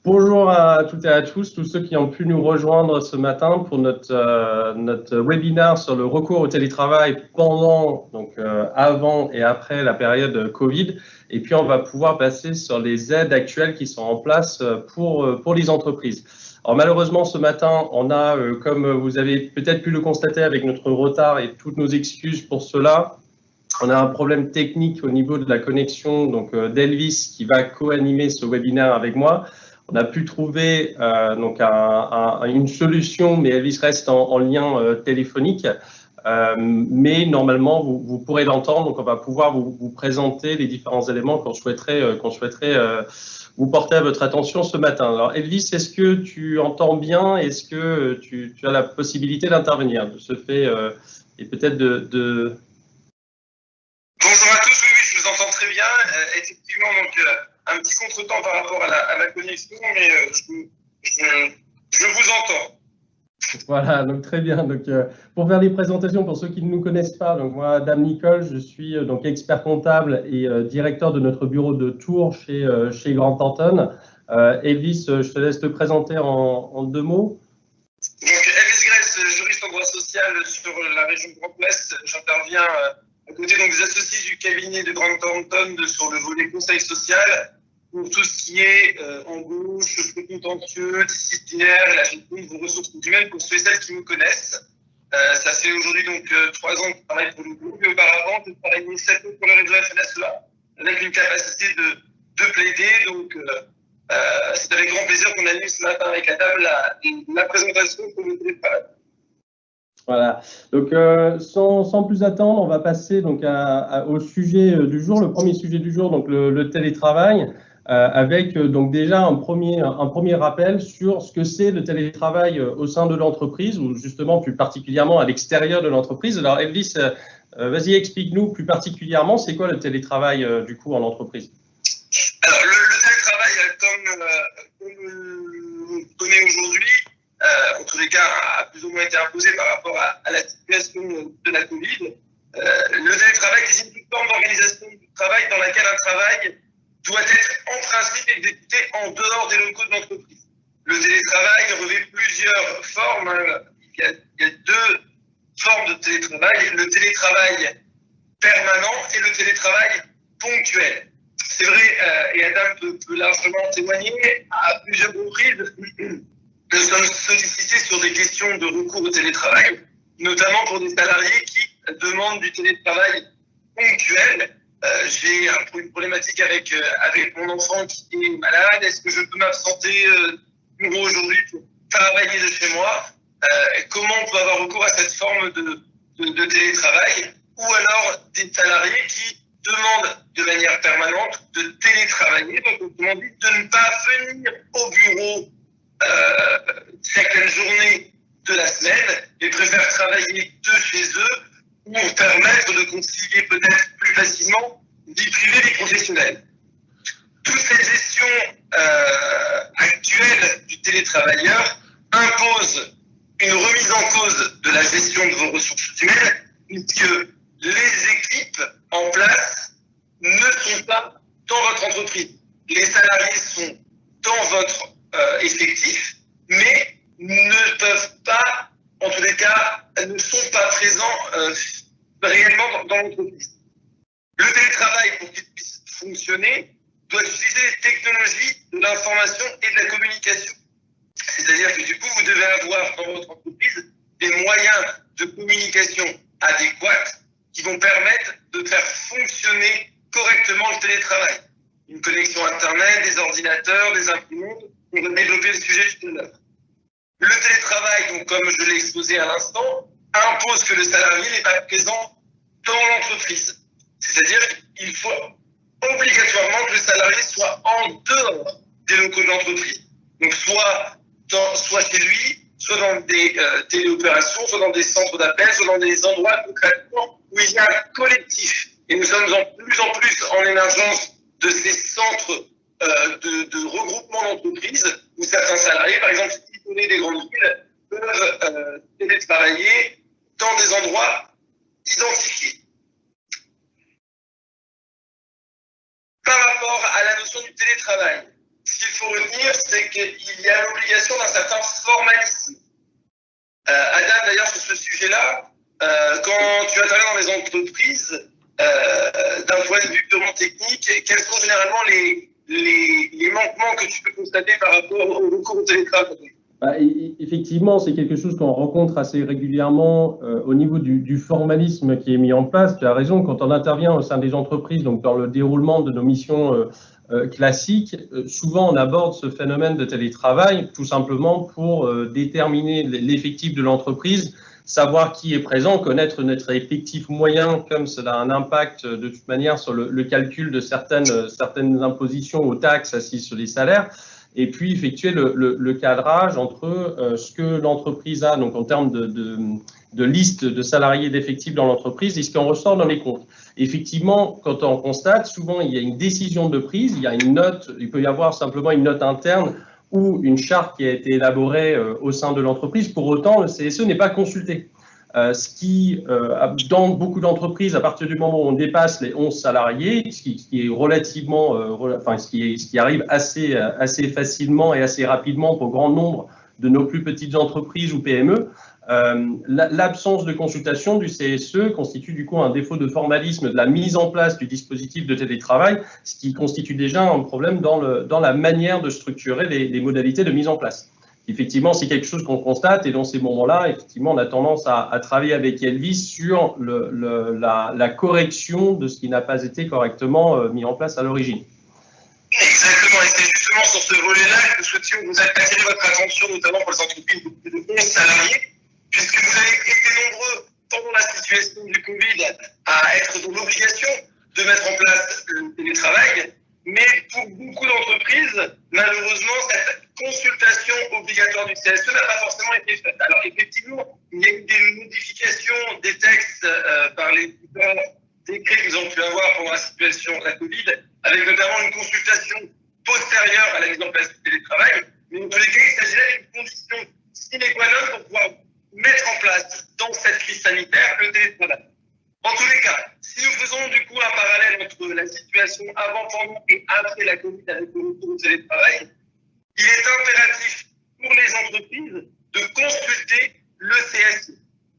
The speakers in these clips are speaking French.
Bonjour à toutes et à tous ceux qui ont pu nous rejoindre ce matin pour notre webinaire sur le recours au télétravail pendant, avant et après la période Covid. Et puis, on va pouvoir passer sur les aides actuelles qui sont en place pour les entreprises. Alors, malheureusement, ce matin, on a, comme vous avez peut-être pu le constater avec notre retard et toutes nos excuses pour cela, on a un problème technique au niveau de la connexion d'Elvis qui va co-animer ce webinaire avec moi. On a pu trouver une solution, mais Elvis reste en lien téléphonique. Mais normalement, vous pourrez l'entendre. Donc, on va pouvoir vous présenter les différents éléments qu'on souhaiterait vous porter à votre attention ce matin. Alors, Elvis, est-ce que tu entends bien? Est-ce que tu as la possibilité d'intervenir de ce fait et peut-être de... Bonjour à tous, oui, je vous entends très bien. Effectivement, un petit contretemps par rapport à la connexion, mais je vous entends. Voilà, donc très bien. Pour faire les présentations, pour ceux qui ne nous connaissent pas, moi, Dame Nicole, je suis expert comptable et directeur de notre bureau de Tours chez Grant Thornton. Elvis, je te laisse te présenter en deux mots. Donc, Elvis Gress, juriste en droit social sur la région Grand Ouest. J'interviens à côté des associés du cabinet de Grant Thornton sur le volet conseil social pour tout ce qui est embauche, contentieux, disciplinaire et la gestion de vos ressources humaines pour ceux et celles qui me connaissent. Ça fait aujourd'hui 3 ans que je travaille pour le groupe et auparavant, je travaillais 7 ans pour le réseau FNSEA avec une capacité de plaider. C'est avec grand plaisir qu'on anime ce matin avec Adam la présentation pour le télétravail. Voilà, sans plus attendre, on va passer au sujet du jour, le premier sujet du jour, le télétravail, avec déjà un premier rappel sur ce que c'est le télétravail au sein de l'entreprise, ou justement plus particulièrement à l'extérieur de l'entreprise. Alors Elvis, vas-y, explique-nous plus particulièrement, c'est quoi le télétravail du coup en entreprise? Alors le télétravail, comme on le connaît aujourd'hui, en tous les cas, a plus ou moins été imposé par rapport à la situation de la Covid. Le télétravail désigne toute forme d'organisation du travail dans laquelle un travail doit être en principe exécuté en dehors des locaux de l'entreprise. Le télétravail revêt plusieurs formes. Il y a 2 formes de télétravail, le télétravail permanent et le télétravail ponctuel. C'est vrai, et Adam peut largement témoigner, à plusieurs reprises, nous sommes sollicités sur des questions de recours au télétravail, notamment pour des salariés qui demandent du télétravail ponctuel. J'ai une problématique avec mon enfant qui est malade. Est-ce que je peux m'absenter du bureau aujourd'hui pour travailler de chez moi? Comment on peut avoir recours à cette forme de télétravail? Ou alors des salariés qui demandent de manière permanente de télétravailler, donc autrement dit, de ne pas venir au bureau certaines journées de la semaine et préfèrent travailler de chez eux pour permettre de concilier peut-être plus facilement vie privée et vie professionnelle. Toute cette gestion actuelle du télétravailleur impose une remise en cause de la gestion de vos ressources humaines, puisque les équipes en place ne sont pas dans votre entreprise. Les salariés sont dans votre effectif, mais ne peuvent pas, en tous les cas, ne sont pas présents réellement dans l'entreprise. Le télétravail, pour qu'il puisse fonctionner, doit utiliser les technologies de l'information et de la communication. C'est-à-dire que du coup, vous devez avoir dans votre entreprise des moyens de communication adéquats qui vont permettre de faire fonctionner correctement le télétravail. Une connexion Internet, des ordinateurs, des imprimantes, on va développer le sujet tout à l'heure. Le télétravail, donc, comme je l'ai exposé à l'instant, impose que le salarié n'est pas présent dans l'entreprise. C'est-à-dire qu'il faut obligatoirement que le salarié soit en dehors des locaux de l'entreprise. Donc soit chez lui, soit dans des téléopérations, soit dans des centres d'appel, soit dans des endroits concrètement où il y a un collectif. Et nous sommes de plus en plus en émergence de ces centres de regroupement d'entreprises où certains salariés, par exemple, si vous connaissez des grandes villes, peuvent télétravailler dans des endroits identifiés. Par rapport à la notion du télétravail, ce qu'il faut retenir, c'est qu'il y a l'obligation d'un certain formalisme. Adam, d'ailleurs, sur ce sujet-là, quand tu interviens dans les entreprises, d'un point de vue purement technique, quels sont généralement les manquements que tu peux constater par rapport au recours au télétravail? Effectivement, c'est quelque chose qu'on rencontre assez régulièrement au niveau du formalisme qui est mis en place. Tu as raison, quand on intervient au sein des entreprises, donc dans le déroulement de nos missions classiques, souvent on aborde ce phénomène de télétravail tout simplement pour déterminer l'effectif de l'entreprise, savoir qui est présent, connaître notre effectif moyen, comme cela a un impact de toute manière sur le calcul de certaines impositions aux taxes assises sur les salaires. Et puis effectuer le cadrage entre ce que l'entreprise a, donc en termes de liste de salariés d'effectifs dans l'entreprise et ce qu'on ressort dans les comptes. Effectivement, quand on constate, souvent il y a une décision de prise, il y a une note, il peut y avoir simplement une note interne ou une charte qui a été élaborée au sein de l'entreprise. Pour autant, le CSE n'est pas consulté. Ce qui, dans beaucoup d'entreprises, à partir du moment où on dépasse les 11 salariés, ce qui est relativement, enfin, ce qui arrive assez facilement et assez rapidement pour grand nombre de nos plus petites entreprises ou PME, l'absence de consultation du CSE constitue du coup un défaut de formalisme de la mise en place du dispositif de télétravail, ce qui constitue déjà un problème dans la manière de structurer les modalités de mise en place. Effectivement, c'est quelque chose qu'on constate et dans ces moments-là, effectivement, on a tendance à travailler avec Elvis sur la correction de ce qui n'a pas été correctement mis en place à l'origine. Exactement, et c'est justement sur ce volet-là que nous souhaitions vous attirer votre attention, notamment pour les entreprises de plus de 11 salariés, puisque vous avez été nombreux pendant la situation du Covid à être dans l'obligation de mettre en place le télétravail, mais pour beaucoup d'entreprises, malheureusement, cette consultation obligatoire du CSE n'a pas forcément été faite. Alors effectivement, il y a eu des modifications des textes par les différents décrets que nous avons pu avoir pendant la situation de la Covid, avec notamment une consultation postérieure à la mise en place du télétravail. Mais en tous les cas, il s'agirait d'une condition sine qua non pour pouvoir mettre en place dans cette crise sanitaire le télétravail. En tous les cas, si nous faisons du coup un parallèle entre la situation avant, pendant et après la Covid avec le retour au télétravail, il est impératif pour les entreprises de consulter le CSE.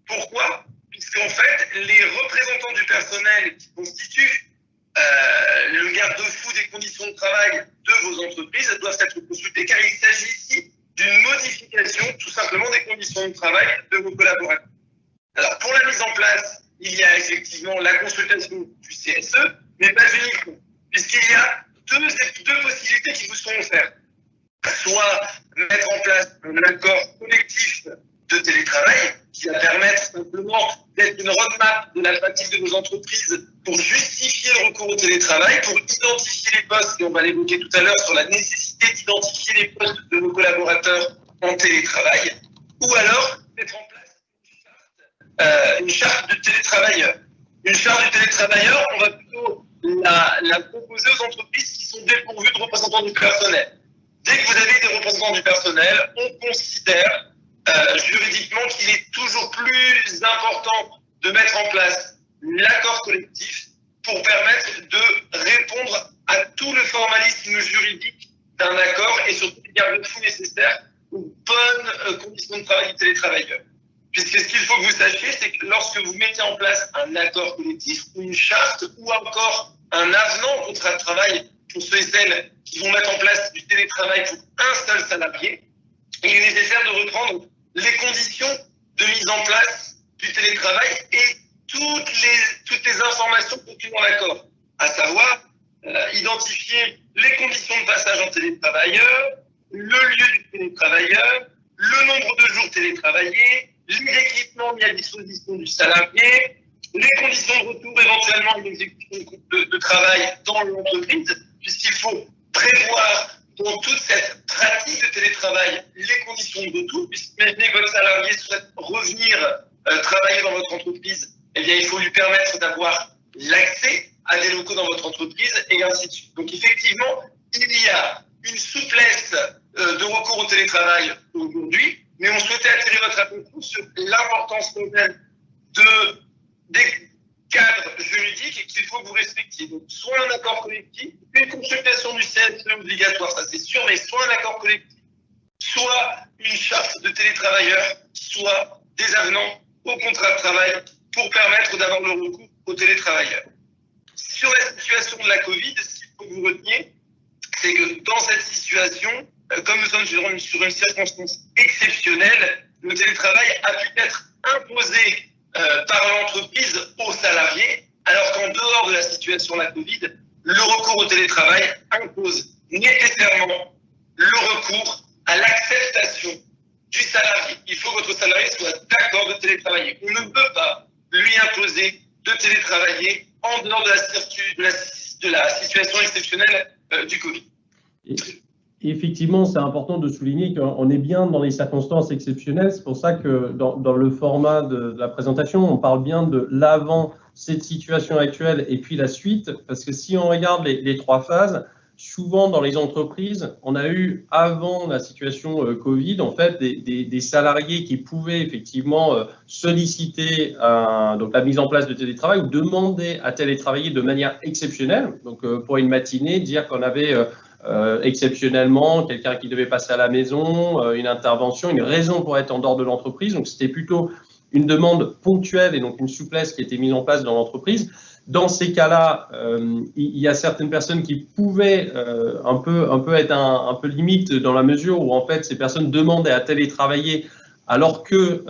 Pourquoi? Puisqu'en fait, les représentants du personnel qui constituent le garde-fou des conditions de travail de vos entreprises doivent être consultés car il s'agit ici d'une modification tout simplement des conditions de travail de vos collaborateurs. Alors pour la mise en place, il y a effectivement la consultation du CSE, mais pas uniquement, puisqu'il y a deux possibilités qui vous sont offertes. Soit mettre en place un accord collectif de télétravail qui va permettre simplement d'être une roadmap de la pratique de nos entreprises pour justifier le recours au télétravail, pour identifier les postes, et on va l'évoquer tout à l'heure sur la nécessité d'identifier les postes de nos collaborateurs en télétravail, ou alors mettre en place une charte de télétravailleur. Une charte de télétravailleur, on va plutôt la proposer aux entreprises qui sont dépourvues de représentants du personnel. Dès que vous avez des représentants du personnel, on considère juridiquement qu'il est toujours plus important de mettre en place l'accord collectif pour permettre de répondre à tout le formalisme juridique d'un accord et surtout les garde-fous nécessaires aux bonnes conditions de travail du télétravailleur. Puisque ce qu'il faut que vous sachiez, c'est que lorsque vous mettez en place un accord collectif, une charte ou encore un avenant au contrat de travail pour ceux et celles qui vont mettre en place du télétravail pour un seul salarié, il est nécessaire de reprendre les conditions de mise en place du télétravail et toutes les informations contenues dans l'accord, à savoir identifier les conditions de passage en télétravailleur, le lieu du télétravailleur, le nombre de jours télétravaillés, les équipements mis à disposition du salarié, les conditions de retour éventuellement de l'exécution de travail dans l'entreprise, puisqu'il faut prévoir dans toute cette pratique de télétravail les conditions de retour, puisqu'imaginez que votre salarié souhaite revenir travailler dans votre entreprise, eh bien il faut lui permettre d'avoir l'accès à des locaux dans votre entreprise et ainsi de suite. Donc effectivement, il y a une souplesse de recours au télétravail aujourd'hui, mais on souhaitait attirer votre attention sur l'importance quand même cadre juridique qu'il faut que vous respectiez. Donc, soit un accord collectif, une consultation du CSE obligatoire, ça c'est sûr, mais soit un accord collectif, soit une charte de télétravailleurs, soit des avenants au contrat de travail pour permettre d'avoir le recours aux télétravailleurs. Sur la situation de la Covid, ce qu'il faut que vous reteniez, c'est que dans cette situation, comme nous sommes sur une circonstance exceptionnelle, le télétravail a pu être imposé par l'entreprise aux salariés, alors qu'en dehors de la situation de la Covid, le recours au télétravail impose nécessairement le recours à l'acceptation du salarié. Il faut que votre salarié soit d'accord de télétravailler. On ne peut pas lui imposer de télétravailler en dehors de la situation exceptionnelle du Covid. Effectivement, c'est important de souligner qu'on est bien dans les circonstances exceptionnelles. C'est pour ça que dans le format de la présentation, on parle bien de l'avant, cette situation actuelle, et puis la suite. Parce que si on regarde les trois phases, souvent dans les entreprises, on a eu avant la situation Covid, en fait, des salariés qui pouvaient effectivement solliciter donc la mise en place de télétravail ou demander à télétravailler de manière exceptionnelle. Donc pour une matinée, dire qu'on avait exceptionnellement quelqu'un qui devait passer à la maison, une intervention, une raison pour être en dehors de l'entreprise. Donc c'était plutôt une demande ponctuelle et donc une souplesse qui était mise en place dans l'entreprise. Dans ces cas-là, il y a certaines personnes qui pouvaient un peu être un peu limite dans la mesure où en fait ces personnes demandaient à télétravailler alors que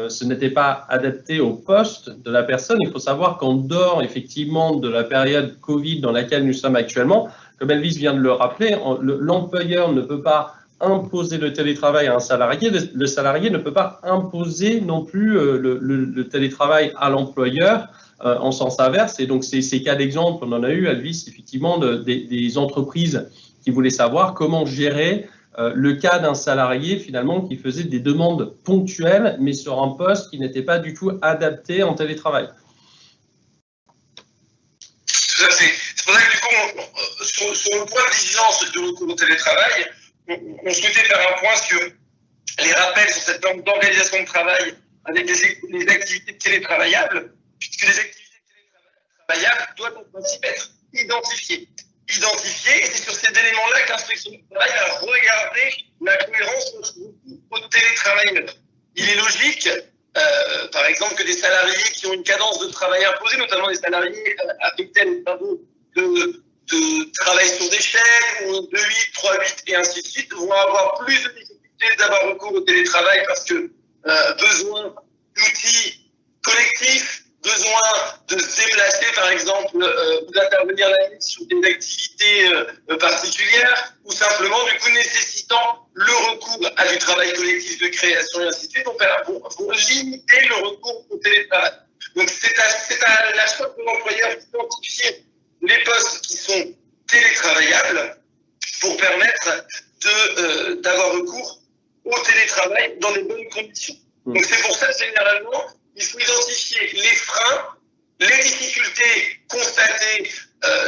ce n'était pas adapté au poste de la personne. Il faut savoir qu'en dehors effectivement de la période Covid dans laquelle nous sommes actuellement, comme Elvis vient de le rappeler, l'employeur ne peut pas imposer le télétravail à un salarié, le salarié ne peut pas imposer non plus le télétravail à l'employeur en sens inverse. Et donc, ces cas d'exemple, on en a eu, Elvis, effectivement, des entreprises qui voulaient savoir comment gérer le cas d'un salarié, finalement, qui faisait des demandes ponctuelles, mais sur un poste qui n'était pas du tout adapté en télétravail. Tout à fait. C'est pour ça que, du coup, sur le point de vigilance du recours au télétravail, on souhaitait faire un point sur les rappels sur cette norme d'organisation de travail avec les activités télétravaillables, puisque les activités télétravaillables doivent en principe être identifiées. Et c'est sur ces éléments-là qu'Inspection du travail a regardé la cohérence entre le recours au télétravailleurs. Il est logique, par exemple, que des salariés qui ont une cadence de travail imposée, notamment des salariés affectés à des travaux de travail sur des chaînes, ou 2-8, 3-8 et ainsi de suite, vont avoir plus de difficultés d'avoir recours au télétravail parce que besoin d'outils collectifs, besoin de se déplacer par exemple, ou d'intervenir la nuit sur des activités particulières, ou simplement du coup nécessitant le recours à du travail collectif de création et ainsi de suite, vont limiter le recours au télétravail. Donc c'est à la choix de l'employeur d'identifier les postes qui sont télétravaillables pour permettre d'avoir recours au télétravail dans les bonnes conditions. Donc c'est pour ça, généralement, il faut identifier les freins, les difficultés constatées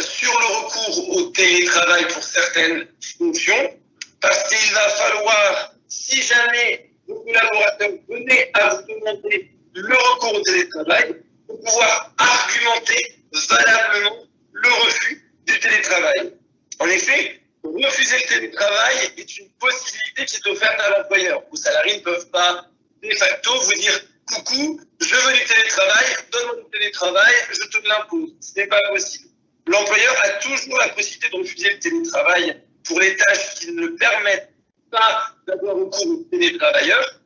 sur le recours au télétravail pour certaines fonctions, parce qu'il va falloir, si jamais vos collaborateurs venaient à vous demander le recours au télétravail, pour pouvoir argumenter valablement le refus du télétravail. En effet, refuser le télétravail est une possibilité qui est offerte à l'employeur. Vos salariés ne peuvent pas, de facto, vous dire « Coucou, je veux du télétravail, donne-moi du télétravail, je te l'impose ». Ce n'est pas possible. L'employeur a toujours la possibilité de refuser le télétravail pour les tâches qui ne permettent pas d'avoir recours aux télétravailleurs,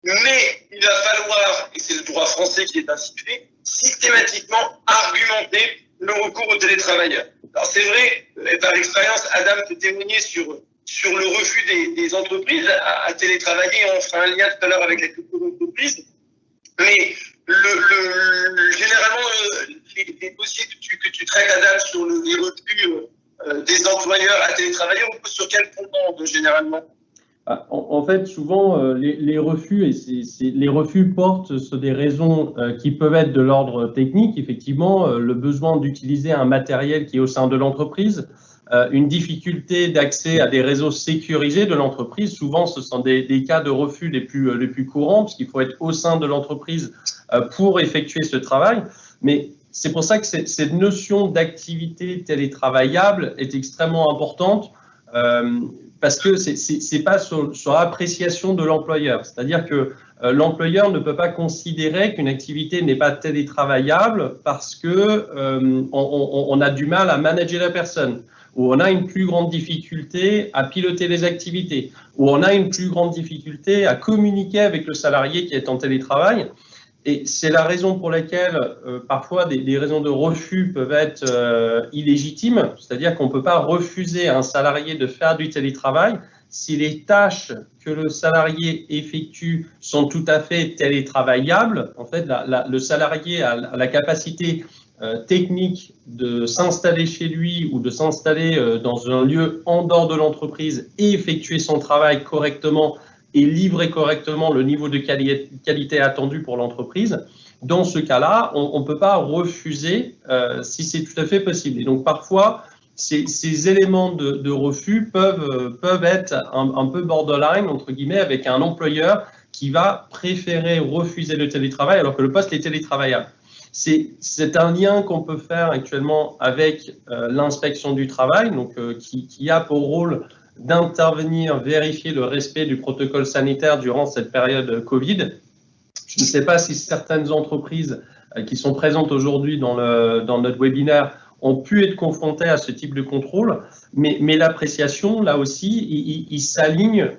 mais il va falloir, et c'est le droit français qui est ainsi fait, systématiquement argumenter le recours aux télétravailleurs. Alors c'est vrai, et par expérience, Adam peut témoigner sur le refus des entreprises à télétravailler. On fera un lien tout à l'heure avec la culture d'entreprise. Mais généralement, les dossiers que tu traites, Adam, sur les refus des employeurs à télétravailler, on pose sur quel fondement généralement? En fait, souvent, les refus, les refus portent sur des raisons qui peuvent être de l'ordre technique, effectivement, le besoin d'utiliser un matériel qui est au sein de l'entreprise, une difficulté d'accès à des réseaux sécurisés de l'entreprise. Souvent, ce sont des cas de refus les plus courants, puisqu'il faut être au sein de l'entreprise pour effectuer ce travail. Mais c'est pour ça que cette notion d'activité télétravaillable est extrêmement importante parce que c'est pas sur appréciation de l'employeur. C'est-à-dire que l'employeur ne peut pas considérer qu'une activité n'est pas télétravaillable parce que on a du mal à manager la personne, ou on a une plus grande difficulté à piloter les activités, ou on a une plus grande difficulté à communiquer avec le salarié qui est en télétravail. Et c'est la raison pour laquelle parfois des raisons de refus peuvent être illégitimes, c'est-à-dire qu'on ne peut pas refuser à un salarié de faire du télétravail si les tâches que le salarié effectue sont tout à fait télétravaillables. En fait, le salarié a la capacité technique de s'installer chez lui ou de s'installer dans un lieu en dehors de l'entreprise et effectuer son travail correctement et livrer correctement le niveau de qualité attendu pour l'entreprise. Dans ce cas-là, on ne peut pas refuser si c'est tout à fait possible. Et donc parfois, ces éléments de refus peuvent être un peu borderline, entre guillemets, avec un employeur qui va préférer refuser le télétravail alors que le poste est télétravaillable. C'est un lien qu'on peut faire actuellement avec l'inspection du travail, donc, qui a pour rôle d'intervenir, vérifier le respect du protocole sanitaire durant cette période Covid. Je ne sais pas si certaines entreprises qui sont présentes aujourd'hui dans notre webinaire ont pu être confrontées à ce type de contrôle, mais l'appréciation, là aussi, il s'aligne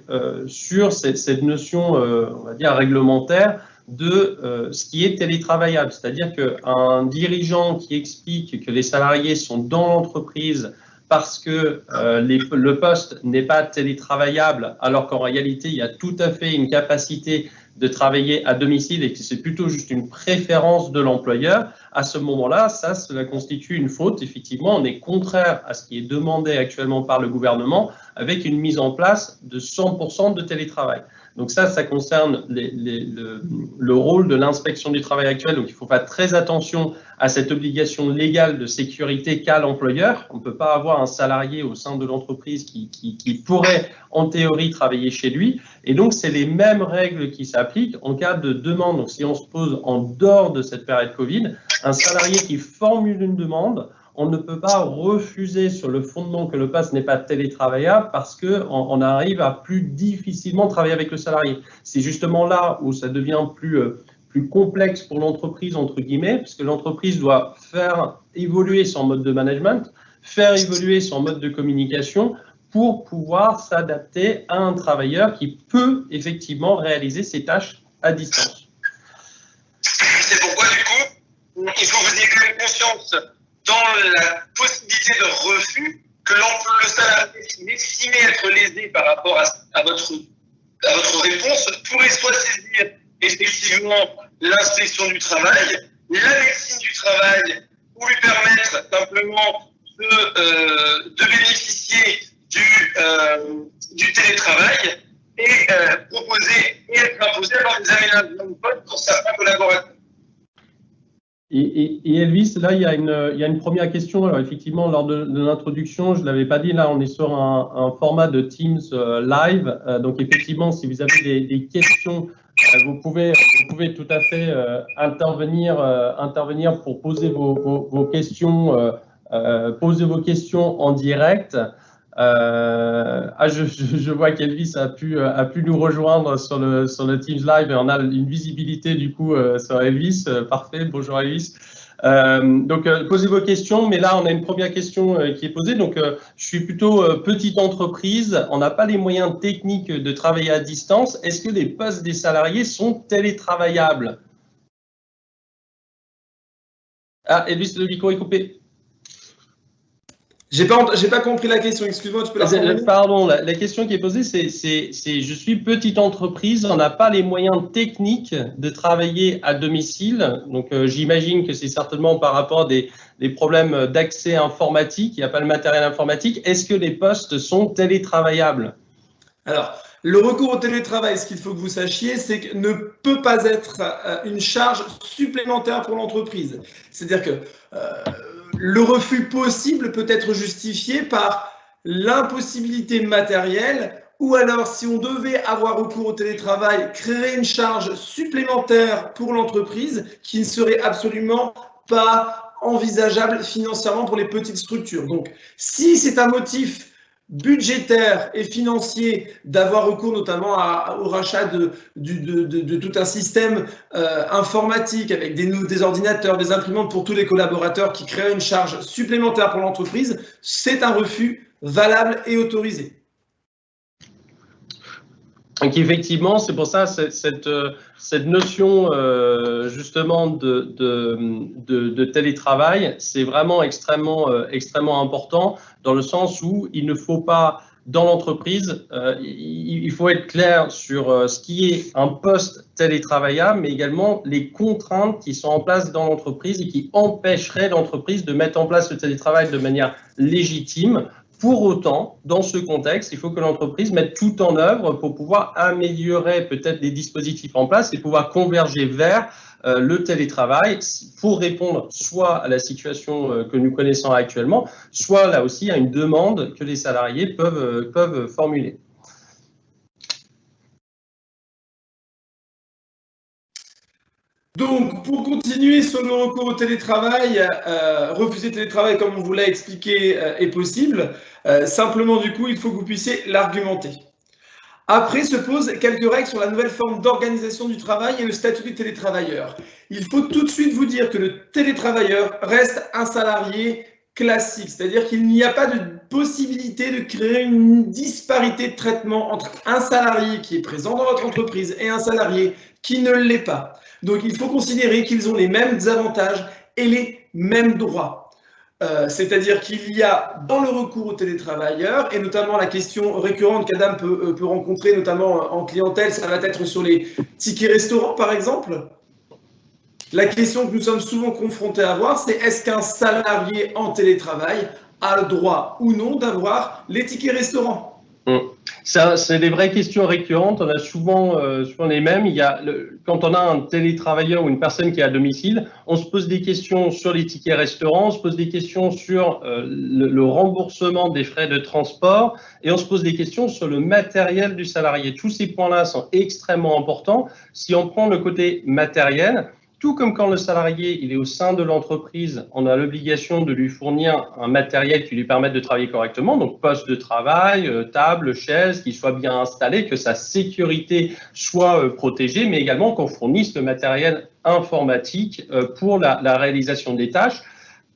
sur cette notion, on va dire, réglementaire de ce qui est télétravaillable. C'est-à-dire qu'un dirigeant qui explique que les salariés sont dans l'entreprise parce que le poste n'est pas télétravaillable, alors qu'en réalité, il y a tout à fait une capacité de travailler à domicile et que c'est plutôt juste une préférence de l'employeur, à ce moment-là, cela constitue une faute. Effectivement, on est contraire à ce qui est demandé actuellement par le gouvernement avec une mise en place de 100% de télétravail. Donc ça concerne le rôle de l'inspection du travail actuel. Donc il faut faire très attention à cette obligation légale de sécurité qu'a l'employeur. On ne peut pas avoir un salarié au sein de l'entreprise qui pourrait en théorie travailler chez lui. Et donc c'est les mêmes règles qui s'appliquent en cas de demande. Donc si on se pose en dehors de cette période Covid, un salarié qui formule une demande, on ne peut pas refuser sur le fondement que le poste n'est pas télétravaillable parce qu'on arrive à plus difficilement travailler avec le salarié. C'est justement là où ça devient plus complexe pour l'entreprise, entre guillemets, parce que l'entreprise doit faire évoluer son mode de management, faire évoluer son mode de communication pour pouvoir s'adapter à un travailleur qui peut effectivement réaliser ses tâches à distance. C'est pourquoi, du coup, il faut que vous ayez quand même conscience dans la possibilité de refus que le salarié qui estimé être lésé par rapport à votre réponse pourrait soit saisir effectivement l'inspection du travail, la médecine du travail, ou lui permettre simplement de bénéficier du télétravail et proposer et être imposé à avoir des aménagements de poste pour certains collaborateurs. Et Elvis, là, il y a une première question. Alors, effectivement, lors de l'introduction, je ne l'avais pas dit, là, on est sur un format de Teams live. Donc, effectivement, si vous avez des questions, vous pouvez tout à fait intervenir pour poser vos questions, en direct. Je vois qu'Elvis a pu nous rejoindre sur le Teams Live et on a une visibilité du coup sur Elvis. Parfait, bonjour Elvis. Donc posez vos questions, mais là on a une première question qui est posée. Donc je suis plutôt petite entreprise, on n'a pas les moyens techniques de travailler à distance. Est-ce que les postes des salariés sont télétravaillables? Ah, Elvis, le micro est coupé. J'ai pas compris la question, excuse-moi, tu peux la reformuler ? Pardon, la question qui est posée, c'est je suis petite entreprise, on n'a pas les moyens techniques de travailler à domicile. Donc, j'imagine que c'est certainement par rapport à des problèmes d'accès informatique, il n'y a pas le matériel informatique. Est-ce que les postes sont télétravaillables? Alors, le recours au télétravail, ce qu'il faut que vous sachiez, c'est que ne peut pas être une charge supplémentaire pour l'entreprise. C'est-à-dire que le refus possible peut être justifié par l'impossibilité matérielle ou alors, si on devait avoir recours au télétravail, créer une charge supplémentaire pour l'entreprise qui ne serait absolument pas envisageable financièrement pour les petites structures. Donc, si c'est un motif budgétaire et financier d'avoir recours notamment au rachat de tout un système informatique avec des ordinateurs, des imprimantes pour tous les collaborateurs qui créent une charge supplémentaire pour l'entreprise, c'est un refus valable et autorisé. Donc effectivement, c'est pour ça cette notion justement de télétravail, c'est vraiment extrêmement important dans le sens où il ne faut pas, dans l'entreprise, il faut être clair sur ce qui est un poste télétravaillable, mais également les contraintes qui sont en place dans l'entreprise et qui empêcheraient l'entreprise de mettre en place le télétravail de manière légitime. Pour autant, dans ce contexte, il faut que l'entreprise mette tout en œuvre pour pouvoir améliorer peut-être des dispositifs en place et pouvoir converger vers le télétravail pour répondre soit à la situation que nous connaissons actuellement, soit là aussi à une demande que les salariés peuvent formuler. Donc, pour continuer sur le recours au télétravail, refuser le télétravail, comme on vous l'a expliqué, est possible. Simplement, du coup, il faut que vous puissiez l'argumenter. Après se posent quelques règles sur la nouvelle forme d'organisation du travail et le statut du télétravailleur. Il faut tout de suite vous dire que le télétravailleur reste un salarié classique, c'est-à-dire qu'il n'y a pas de possibilité de créer une disparité de traitement entre un salarié qui est présent dans votre entreprise et un salarié qui ne l'est pas. Donc, il faut considérer qu'ils ont les mêmes avantages et les mêmes droits. C'est-à-dire qu'il y a dans le recours aux télétravailleurs, et notamment la question récurrente qu'Adam peut rencontrer, notamment en clientèle, ça va être sur les tickets restaurants, par exemple. La question que nous sommes souvent confrontés à voir, c'est est-ce qu'un salarié en télétravail a le droit ou non d'avoir les tickets restaurants ? C'est des vraies questions récurrentes. On a souvent les mêmes. Quand on a un télétravailleur ou une personne qui est à domicile, on se pose des questions sur les tickets restaurants, on se pose des questions sur le remboursement des frais de transport et on se pose des questions sur le matériel du salarié. Tous ces points-là sont extrêmement importants. Si on prend le côté matériel, tout comme quand le salarié il est au sein de l'entreprise, on a l'obligation de lui fournir un matériel qui lui permette de travailler correctement, donc poste de travail, table, chaise, qu'il soit bien installé, que sa sécurité soit protégée, mais également qu'on fournisse le matériel informatique pour la réalisation des tâches.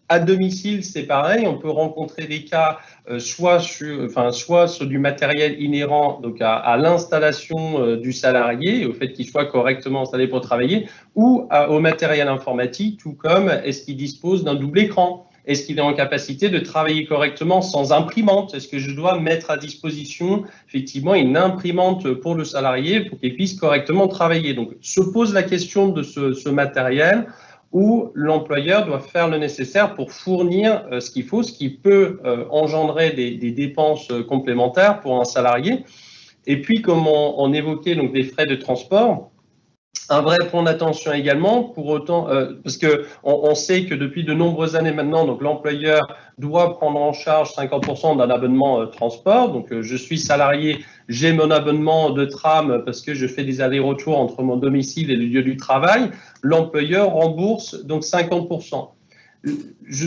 À domicile, c'est pareil, on peut rencontrer des cas soit sur du matériel inhérent donc à l'installation du salarié, au fait qu'il soit correctement installé pour travailler, ou au matériel informatique, tout comme est-ce qu'il dispose d'un double écran, est-ce qu'il est en capacité de travailler correctement sans imprimante, est-ce que je dois mettre à disposition effectivement une imprimante pour le salarié pour qu'il puisse correctement travailler. Donc se pose la question de ce matériel, où l'employeur doit faire le nécessaire pour fournir ce qu'il faut, ce qui peut engendrer des dépenses complémentaires pour un salarié. Et puis, comme on évoquait donc les frais de transport, un vrai point d'attention également, pour autant, parce qu'on sait que depuis de nombreuses années maintenant, donc l'employeur doit prendre en charge 50% d'un abonnement transport. Donc, je suis salarié, j'ai mon abonnement de tram parce que je fais des allers-retours entre mon domicile et le lieu du travail. L'employeur rembourse donc 50%.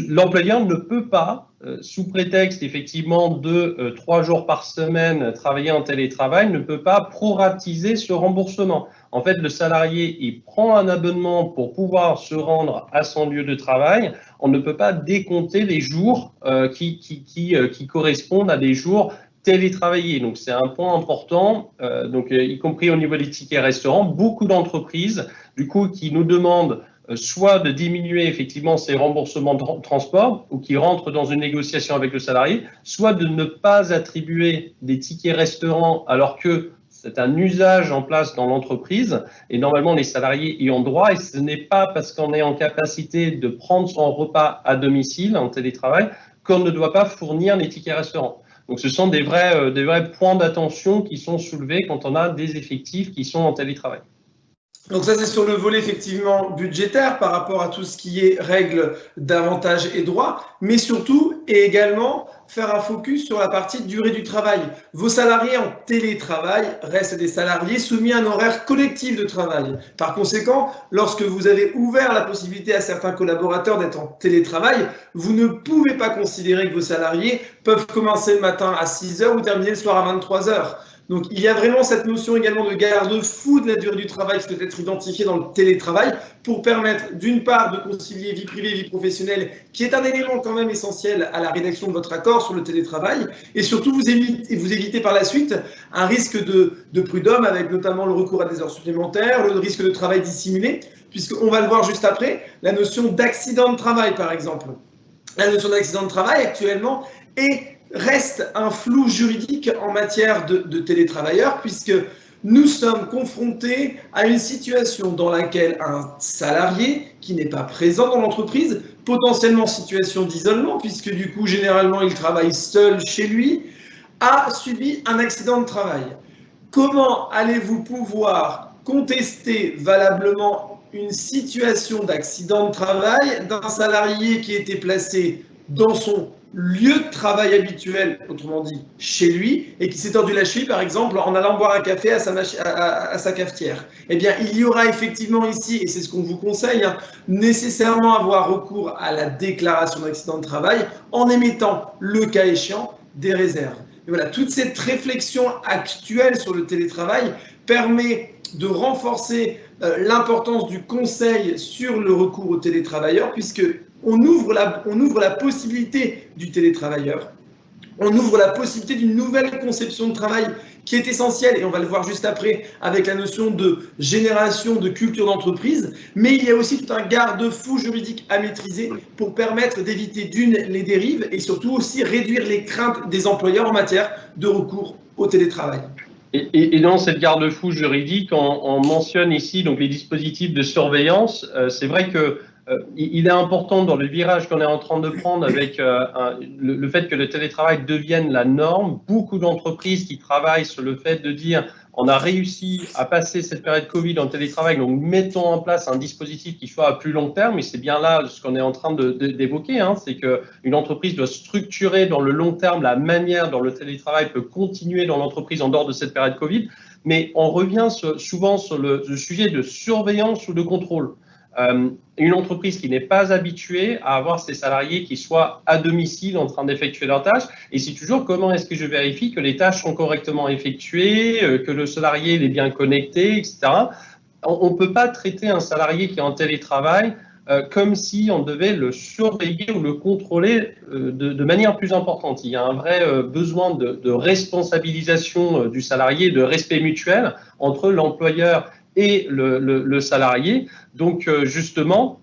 L'employeur ne peut pas, sous prétexte effectivement de 3 jours par semaine travailler en télétravail, ne peut pas proratiser ce remboursement. En fait, le salarié, il prend un abonnement pour pouvoir se rendre à son lieu de travail. On ne peut pas décompter les jours qui correspondent à des jours télétravaillés. Donc, c'est un point important, y compris au niveau des tickets restaurants. Beaucoup d'entreprises, du coup, qui nous demandent soit de diminuer effectivement ces remboursements de transport ou qui rentrent dans une négociation avec le salarié, soit de ne pas attribuer des tickets restaurants alors que c'est un usage en place dans l'entreprise et normalement les salariés y ont droit et ce n'est pas parce qu'on est en capacité de prendre son repas à domicile en télétravail qu'on ne doit pas fournir les tickets restaurants. Donc ce sont des vrais points d'attention qui sont soulevés quand on a des effectifs qui sont en télétravail. Donc ça, c'est sur le volet effectivement budgétaire par rapport à tout ce qui est règles d'avantages et droits, mais surtout et également faire un focus sur la partie durée du travail. Vos salariés en télétravail restent des salariés soumis à un horaire collectif de travail. Par conséquent, lorsque vous avez ouvert la possibilité à certains collaborateurs d'être en télétravail, vous ne pouvez pas considérer que vos salariés peuvent commencer le matin à 6 h ou terminer le soir à 23 h. Donc, il y a vraiment cette notion également de garde-fou de la durée du travail qui peut être identifiée dans le télétravail pour permettre, d'une part, de concilier vie privée et vie professionnelle, qui est un élément quand même essentiel à la rédaction de votre accord sur le télétravail, et surtout vous évitez par la suite un risque de prud'homme avec notamment le recours à des heures supplémentaires, le risque de travail dissimulé, puisqu'on va le voir juste après, la notion d'accident de travail, par exemple. La notion d'accident de travail, actuellement, reste un flou juridique en matière de télétravailleurs, puisque nous sommes confrontés à une situation dans laquelle un salarié qui n'est pas présent dans l'entreprise, potentiellement en situation d'isolement, puisque du coup, généralement, il travaille seul chez lui, a subi un accident de travail. Comment allez-vous pouvoir contester valablement une situation d'accident de travail d'un salarié qui était placé dans son lieu de travail habituel, autrement dit chez lui, et qui s'est tordu la cheville, par exemple, en allant boire un café à sa cafetière? Eh bien, il y aura effectivement ici, et c'est ce qu'on vous conseille, nécessairement avoir recours à la déclaration d'accident de travail en émettant, le cas échéant, des réserves. Et voilà, toute cette réflexion actuelle sur le télétravail permet de renforcer l'importance du conseil sur le recours aux télétravailleurs, puisque on ouvre la possibilité du télétravailleur, on ouvre la possibilité d'une nouvelle conception de travail qui est essentielle, et on va le voir juste après avec la notion de génération de culture d'entreprise, mais il y a aussi tout un garde-fou juridique à maîtriser pour permettre d'éviter les dérives et surtout aussi réduire les craintes des employeurs en matière de recours au télétravail. Et dans cette garde-fou juridique, on mentionne ici donc les dispositifs de surveillance. C'est vrai que il est important dans le virage qu'on est en train de prendre avec le fait que le télétravail devienne la norme. Beaucoup d'entreprises qui travaillent sur le fait de dire on a réussi à passer cette période Covid en télétravail, donc mettons en place un dispositif qui soit à plus long terme, et c'est bien là ce qu'on est en train d'évoquer, c'est qu'une entreprise doit structurer dans le long terme la manière dont le télétravail peut continuer dans l'entreprise en dehors de cette période Covid, mais on revient souvent sur le sujet de surveillance ou de contrôle. Une entreprise qui n'est pas habituée à avoir ses salariés qui soient à domicile en train d'effectuer leurs tâches, et c'est toujours comment est-ce que je vérifie que les tâches sont correctement effectuées, que le salarié est bien connecté, etc. On ne peut pas traiter un salarié qui est en télétravail comme si on devait le surveiller ou le contrôler de manière plus importante. Il y a un vrai besoin de responsabilisation du salarié, de respect mutuel entre l'employeur et le salarié. Donc justement,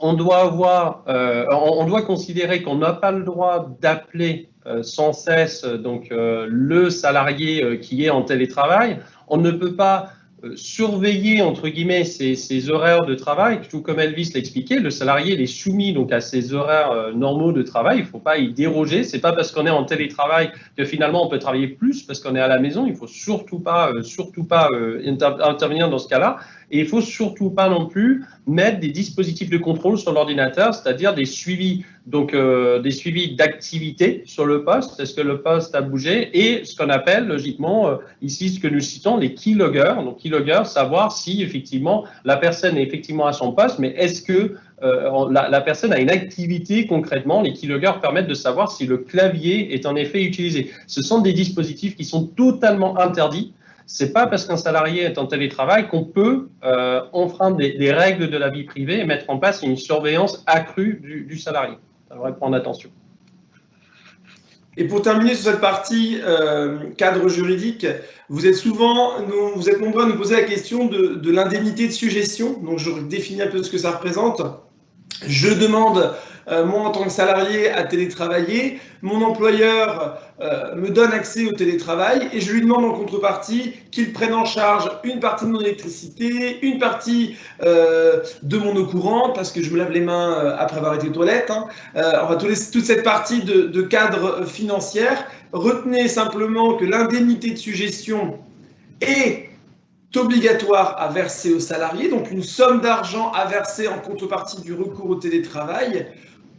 on doit considérer qu'on n'a pas le droit d'appeler sans cesse le salarié qui est en télétravail. On ne peut pas surveiller entre guillemets ses horaires de travail, tout comme Elvis l'expliquait. Le salarié est soumis donc à ses horaires normaux de travail. Il ne faut pas y déroger. C'est pas parce qu'on est en télétravail que finalement on peut travailler plus parce qu'on est à la maison. Il faut surtout pas intervenir dans ce cas-là. Et il faut surtout pas non plus mettre des dispositifs de contrôle sur l'ordinateur, c'est-à-dire des suivis d'activité sur le poste. Est-ce que le poste a bougé? Et ce qu'on appelle logiquement ici, ce que nous citons, les keyloggers. Donc keyloggers, savoir si effectivement la personne est effectivement à son poste, mais est-ce que la personne a une activité concrètement. Les keyloggers permettent de savoir si le clavier est en effet utilisé. Ce sont des dispositifs qui sont totalement interdits. C'est pas parce qu'un salarié est en télétravail qu'on peut enfreindre des règles de la vie privée et mettre en place une surveillance accrue du salarié. Ça devrait prendre attention. Et pour terminer sur cette partie cadre juridique, vous êtes nombreux à nous poser la question de l'indemnité de suggestion. Donc je définis un peu ce que ça représente. Je demande, moi en tant que salarié, à télétravailler. Mon employeur me donne accès au télétravail et je lui demande en contrepartie qu'il prenne en charge une partie de mon électricité, une partie de mon eau courante parce que je me lave les mains après avoir été aux toilettes. Enfin, toute cette partie de cadre financière. Retenez simplement que l'indemnité de suggestion est obligatoire à verser aux salariés, donc une somme d'argent à verser en contrepartie du recours au télétravail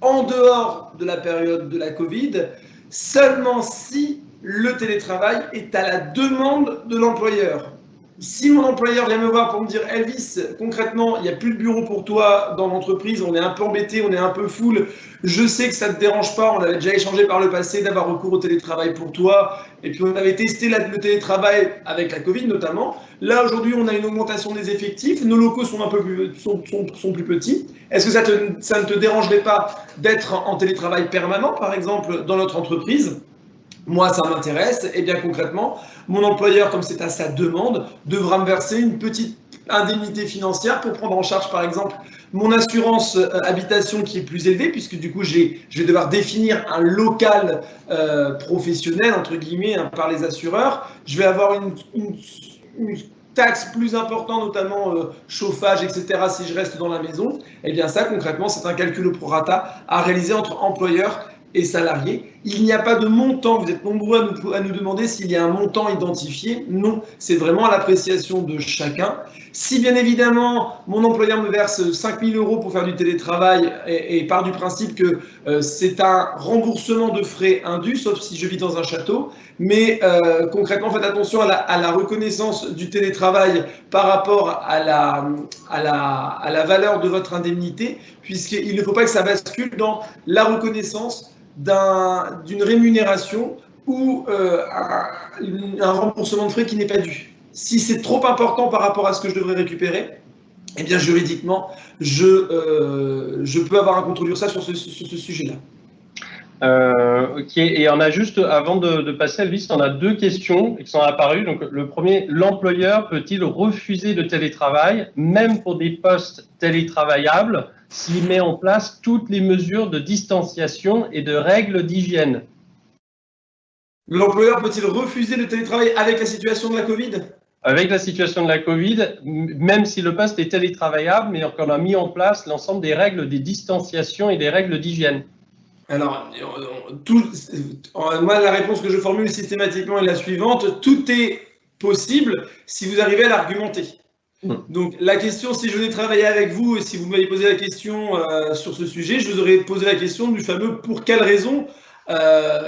en dehors de la période de la Covid. seulement si le télétravail est à la demande de l'employeur. Si mon employeur vient me voir pour me dire « Elvis, concrètement, il n'y a plus de bureau pour toi dans l'entreprise, on est un peu embêté, on est un peu full, je sais que ça ne te dérange pas, on avait déjà échangé par le passé d'avoir recours au télétravail pour toi, et puis on avait testé le télétravail avec la Covid notamment. Là, aujourd'hui, on a une augmentation des effectifs, nos locaux sont un peu sont plus petits. Est-ce que ça ne te dérangerait pas d'être en télétravail permanent, par exemple, dans notre entreprise ? Moi, ça m'intéresse. Et bien concrètement, mon employeur, comme c'est à sa demande, devra me verser une petite indemnité financière pour prendre en charge, par exemple, mon assurance habitation qui est plus élevée, puisque du coup, je vais devoir définir un local professionnel, entre guillemets, par les assureurs. Je vais avoir une taxe plus importante, notamment chauffage, etc., si je reste dans la maison. Et bien ça, concrètement, c'est un calcul au prorata à réaliser entre employeurs et salariés. Il n'y a pas de montant, vous êtes nombreux à nous demander s'il y a un montant identifié. Non, c'est vraiment à l'appréciation de chacun. Si bien évidemment, mon employeur me verse 5 000 € pour faire du télétravail et part du principe que c'est un remboursement de frais indus, sauf si je vis dans un château, mais concrètement, faites attention à la reconnaissance du télétravail par rapport à la valeur de votre indemnité, puisqu'il ne faut pas que ça bascule dans la reconnaissance d'une rémunération ou un remboursement de frais qui n'est pas dû. Si c'est trop important par rapport à ce que je devrais récupérer, eh bien juridiquement, je peux avoir un contrôle URSSAF sur ce sujet-là. Ok, et on a juste, avant de passer à Elvis, on a deux questions qui sont apparues. Donc, le premier, l'employeur peut-il refuser le télétravail, même pour des postes télétravaillables, s'il met en place toutes les mesures de distanciation et de règles d'hygiène? L'employeur peut-il refuser le télétravail avec la situation de la Covid ? Avec la situation de la Covid, même si le poste est télétravaillable, mais qu'on a mis en place l'ensemble des règles de distanciation et des règles d'hygiène. Alors, moi, la réponse que je formule systématiquement est la suivante. Tout est possible si vous arrivez à l'argumenter. Donc, la question, si je venais travailler avec vous et si vous m'avez posé la question sur ce sujet, je vous aurais posé la question du fameux « pour quelle raison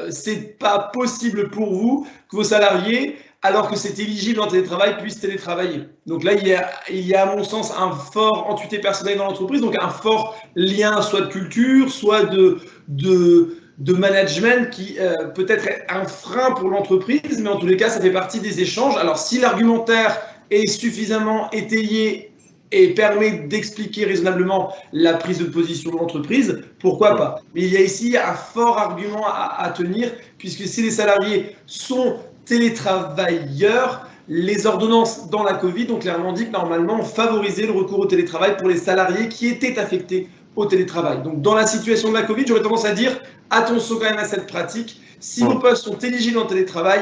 c'est pas possible pour vous que vos salariés, alors que c'est éligible en télétravail, puissent télétravailler ». Donc là, il y a à mon sens un fort entité personnelle dans l'entreprise, donc un fort lien soit de culture, soit de management qui peut-être est un frein pour l'entreprise, mais en tous les cas, ça fait partie des échanges. Alors si l'argumentaire est suffisamment étayé et permet d'expliquer raisonnablement la prise de position de l'entreprise, pourquoi pas? Mais il y a ici un fort argument à tenir, puisque si les salariés sont télétravailleurs, les ordonnances dans la Covid ont clairement dit que normalement on favorisait le recours au télétravail pour les salariés qui étaient affectés au télétravail. Donc dans la situation de la Covid, j'aurais tendance à dire attention quand même à cette pratique. Si vos postes sont éligibles en télétravail,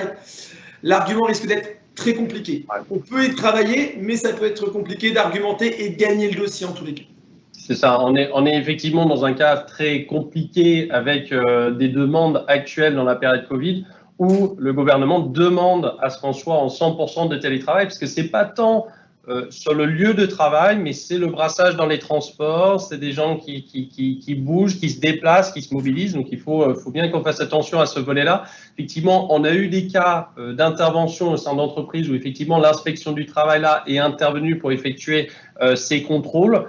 l'argument risque d'être très compliqué. On peut y travailler, mais ça peut être compliqué d'argumenter et de gagner le dossier en tous les cas. C'est ça, on est effectivement dans un cas très compliqué avec des demandes actuelles dans la période Covid où le gouvernement demande à ce qu'on soit en 100% de télétravail, parce que c'est pas tant sur le lieu de travail, mais c'est le brassage dans les transports, c'est des gens qui bougent, qui se déplacent, qui se mobilisent. Donc, il faut bien qu'on fasse attention à ce volet-là. Effectivement, on a eu des cas d'intervention au sein d'entreprises où effectivement l'inspection du travail là est intervenue pour effectuer ces contrôles.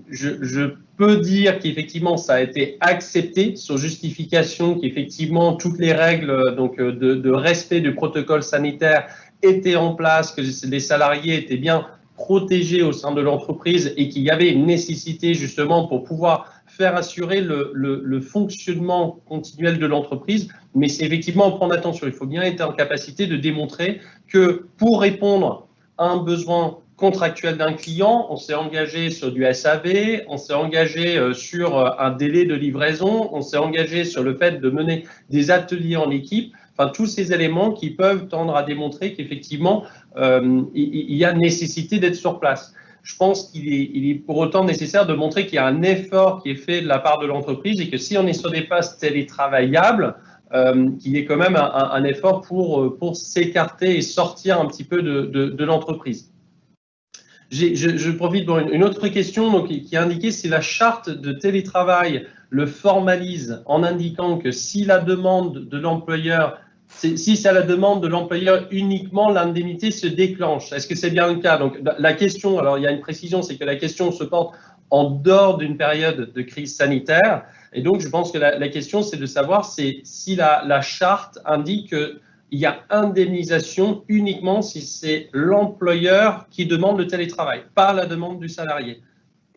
Je peux dire qu'effectivement ça a été accepté sur justification qu'effectivement toutes les règles donc de respect du protocole sanitaire étaient en place, que les salariés étaient bien protégés au sein de l'entreprise et qu'il y avait une nécessité justement pour pouvoir faire assurer le fonctionnement continuel de l'entreprise. Mais c'est effectivement prendre attention, il faut bien être en capacité de démontrer que pour répondre à un besoin contractuel d'un client, on s'est engagé sur du SAV, on s'est engagé sur un délai de livraison, on s'est engagé sur le fait de mener des ateliers en équipe. Enfin, tous ces éléments qui peuvent tendre à démontrer qu'effectivement, il y a nécessité d'être sur place. Je pense qu'il est pour autant nécessaire de montrer qu'il y a un effort qui est fait de la part de l'entreprise et que si on est sur des postes télétravaillables, qu'il y ait quand même un effort pour s'écarter et sortir un petit peu de l'entreprise. Je profite pour une autre question donc, qui a indiqué si la charte de télétravail le formalise en indiquant que si la demande de l'employeur, si c'est à la demande de l'employeur uniquement, l'indemnité se déclenche. Est-ce que c'est bien le cas? Donc la question, alors il y a une précision, c'est que la question se porte en dehors d'une période de crise sanitaire. Et donc, je pense que la question, c'est de savoir si la charte indique qu'il y a indemnisation uniquement si c'est l'employeur qui demande le télétravail, pas la demande du salarié.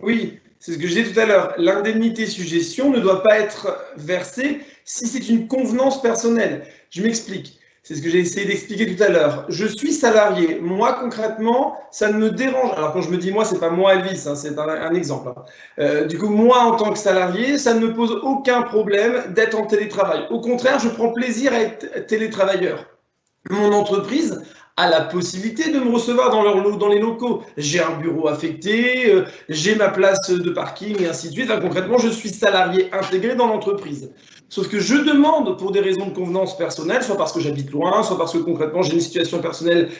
Oui, c'est ce que je disais tout à l'heure. L'indemnité suggestion ne doit pas être versée si c'est une convenance personnelle. Je m'explique. C'est ce que j'ai essayé d'expliquer tout à l'heure. Je suis salarié. Moi, concrètement, ça ne me dérange. Alors, quand je me dis moi, c'est pas moi, Elvis, hein, c'est un exemple. Du coup, moi, en tant que salarié, ça ne me pose aucun problème d'être en télétravail. Au contraire, je prends plaisir à être télétravailleur. Mon entreprise a la possibilité de me recevoir dans les locaux. J'ai un bureau affecté, j'ai ma place de parking et ainsi de suite. Enfin, concrètement, je suis salarié intégré dans l'entreprise. Sauf que je demande, pour des raisons de convenance personnelle, soit parce que j'habite loin, soit parce que concrètement j'ai une situation personnelle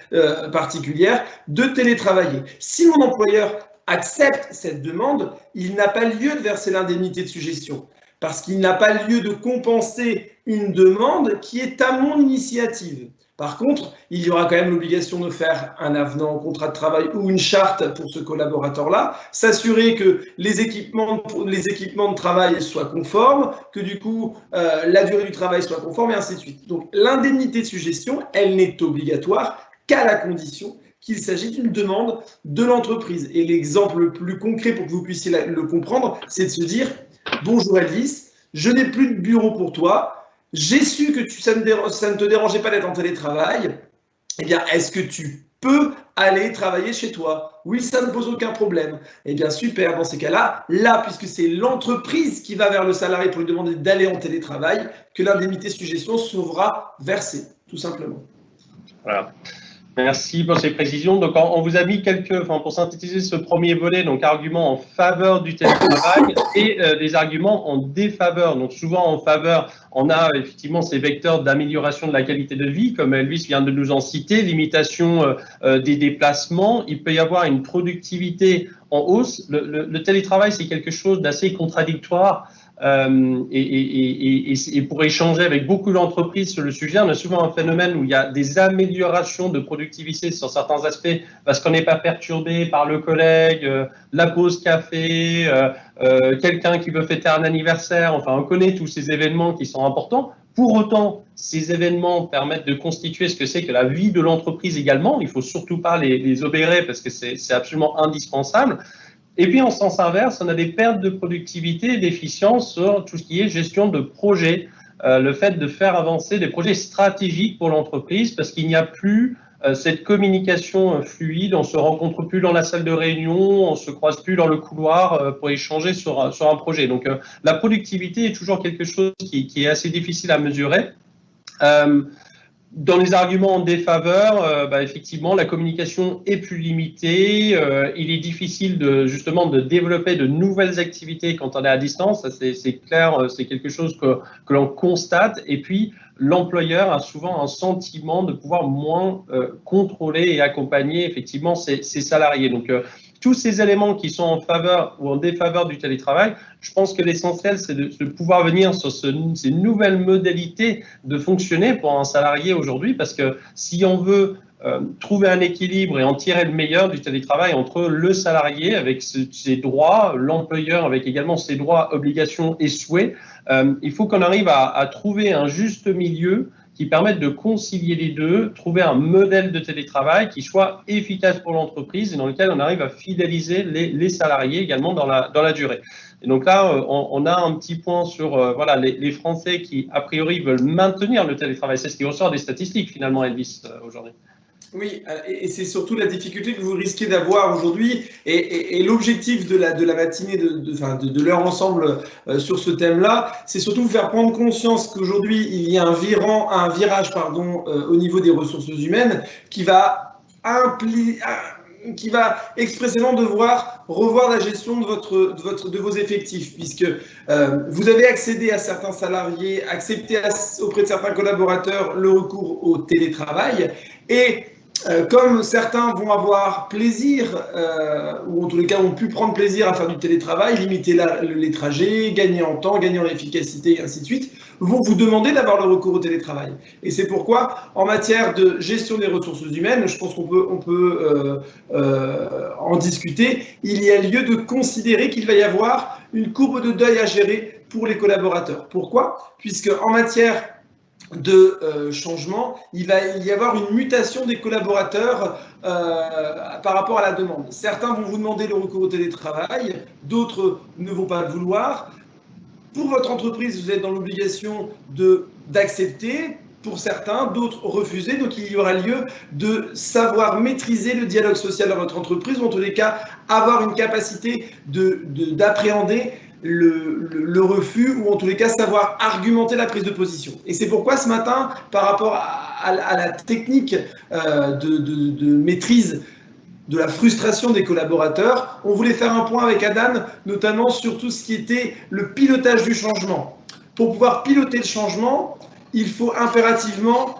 particulière, de télétravailler. Si mon employeur accepte cette demande, il n'a pas lieu de verser l'indemnité de suggestion, parce qu'il n'a pas lieu de compenser une demande qui est à mon initiative. Par contre, il y aura quand même l'obligation de faire un avenant au contrat de travail ou une charte pour ce collaborateur-là, s'assurer que les équipements de travail soient conformes, que du coup la durée du travail soit conforme et ainsi de suite. Donc l'indemnité de suggestion, elle n'est obligatoire qu'à la condition qu'il s'agit d'une demande de l'entreprise. Et l'exemple le plus concret pour que vous puissiez le comprendre, c'est de se dire « Bonjour Elvis, je n'ai plus de bureau pour toi. J'ai su que ça ne te dérangeait pas d'être en télétravail. Eh bien, est-ce que tu peux aller travailler chez toi? Oui, ça ne pose aucun problème. Eh bien, super. Dans ces cas-là, puisque c'est l'entreprise qui va vers le salarié pour lui demander d'aller en télétravail, que l'indemnité suggestion sera versée, tout simplement. Voilà. Merci pour ces précisions. Donc, on vous a mis pour synthétiser ce premier volet, donc arguments en faveur du télétravail et des arguments en défaveur. Donc, souvent en faveur, on a effectivement ces vecteurs d'amélioration de la qualité de vie, comme Elvis vient de nous en citer, limitation des déplacements. Il peut y avoir une productivité en hausse. Le télétravail, c'est quelque chose d'assez contradictoire. Et pour échanger avec beaucoup d'entreprises sur le sujet, on a souvent un phénomène où il y a des améliorations de productivité sur certains aspects parce qu'on n'est pas perturbé par le collègue, la pause café, quelqu'un qui veut fêter un anniversaire. Enfin, on connaît tous ces événements qui sont importants. Pour autant, ces événements permettent de constituer ce que c'est que la vie de l'entreprise également. Il ne faut surtout pas les obérer parce que c'est absolument indispensable. Et puis, en sens inverse, on a des pertes de productivité et d'efficience sur tout ce qui est gestion de projets, le fait de faire avancer des projets stratégiques pour l'entreprise parce qu'il n'y a plus cette communication fluide, on ne se rencontre plus dans la salle de réunion, on ne se croise plus dans le couloir pour échanger sur un projet. Donc, la productivité est toujours quelque chose qui est assez difficile à mesurer. Dans les arguments en défaveur, effectivement, la communication est plus limitée. Il est difficile justement de développer de nouvelles activités quand on est à distance. Ça, c'est clair, c'est quelque chose que l'on constate. Et puis, l'employeur a souvent un sentiment de pouvoir moins contrôler et accompagner effectivement ses salariés. Donc, tous ces éléments qui sont en faveur ou en défaveur du télétravail, je pense que l'essentiel, c'est de pouvoir venir sur ces nouvelles modalités de fonctionner pour un salarié aujourd'hui, parce que si on veut trouver un équilibre et en tirer le meilleur du télétravail entre le salarié avec ses droits, l'employeur avec également ses droits, obligations et souhaits, il faut qu'on arrive à trouver un juste milieu qui permettent de concilier les deux, trouver un modèle de télétravail qui soit efficace pour l'entreprise et dans lequel on arrive à fidéliser les salariés également dans la durée. Et donc là, on a un petit point sur les Français qui, a priori, veulent maintenir le télétravail. C'est ce qui ressort des statistiques, finalement, Elvis, aujourd'hui. Oui, et c'est surtout la difficulté que vous risquez d'avoir aujourd'hui et l'objectif de la matinée, de leur ensemble sur ce thème-là, c'est surtout vous faire prendre conscience qu'aujourd'hui, il y a un virage au niveau des ressources humaines qui va expressément devoir revoir la gestion de vos effectifs, puisque vous avez accédé à certains salariés, accepté auprès de certains collaborateurs le recours au télétravail, et Comme certains vont avoir plaisir, ou en tous les cas ont pu prendre plaisir à faire du télétravail, limiter les trajets, gagner en temps, gagner en efficacité, et ainsi de suite, vont vous demander d'avoir le recours au télétravail. Et c'est pourquoi, en matière de gestion des ressources humaines, je pense qu'on peut en discuter, il y a lieu de considérer qu'il va y avoir une courbe de deuil à gérer pour les collaborateurs. Pourquoi? Puisque en matière de changement, il va y avoir une mutation des collaborateurs par rapport à la demande. Certains vont vous demander le recours au télétravail, d'autres ne vont pas le vouloir. Pour votre entreprise, vous êtes dans l'obligation d'accepter. Pour certains, d'autres refuser. Donc, il y aura lieu de savoir maîtriser le dialogue social dans votre entreprise, ou en tous les cas, avoir une capacité d'appréhender le refus, ou en tous les cas savoir argumenter la prise de position. Et c'est pourquoi ce matin, par rapport à la technique de maîtrise de la frustration des collaborateurs, on voulait faire un point avec Adam, notamment sur tout ce qui était le pilotage du changement. Pour pouvoir piloter le changement, il faut impérativement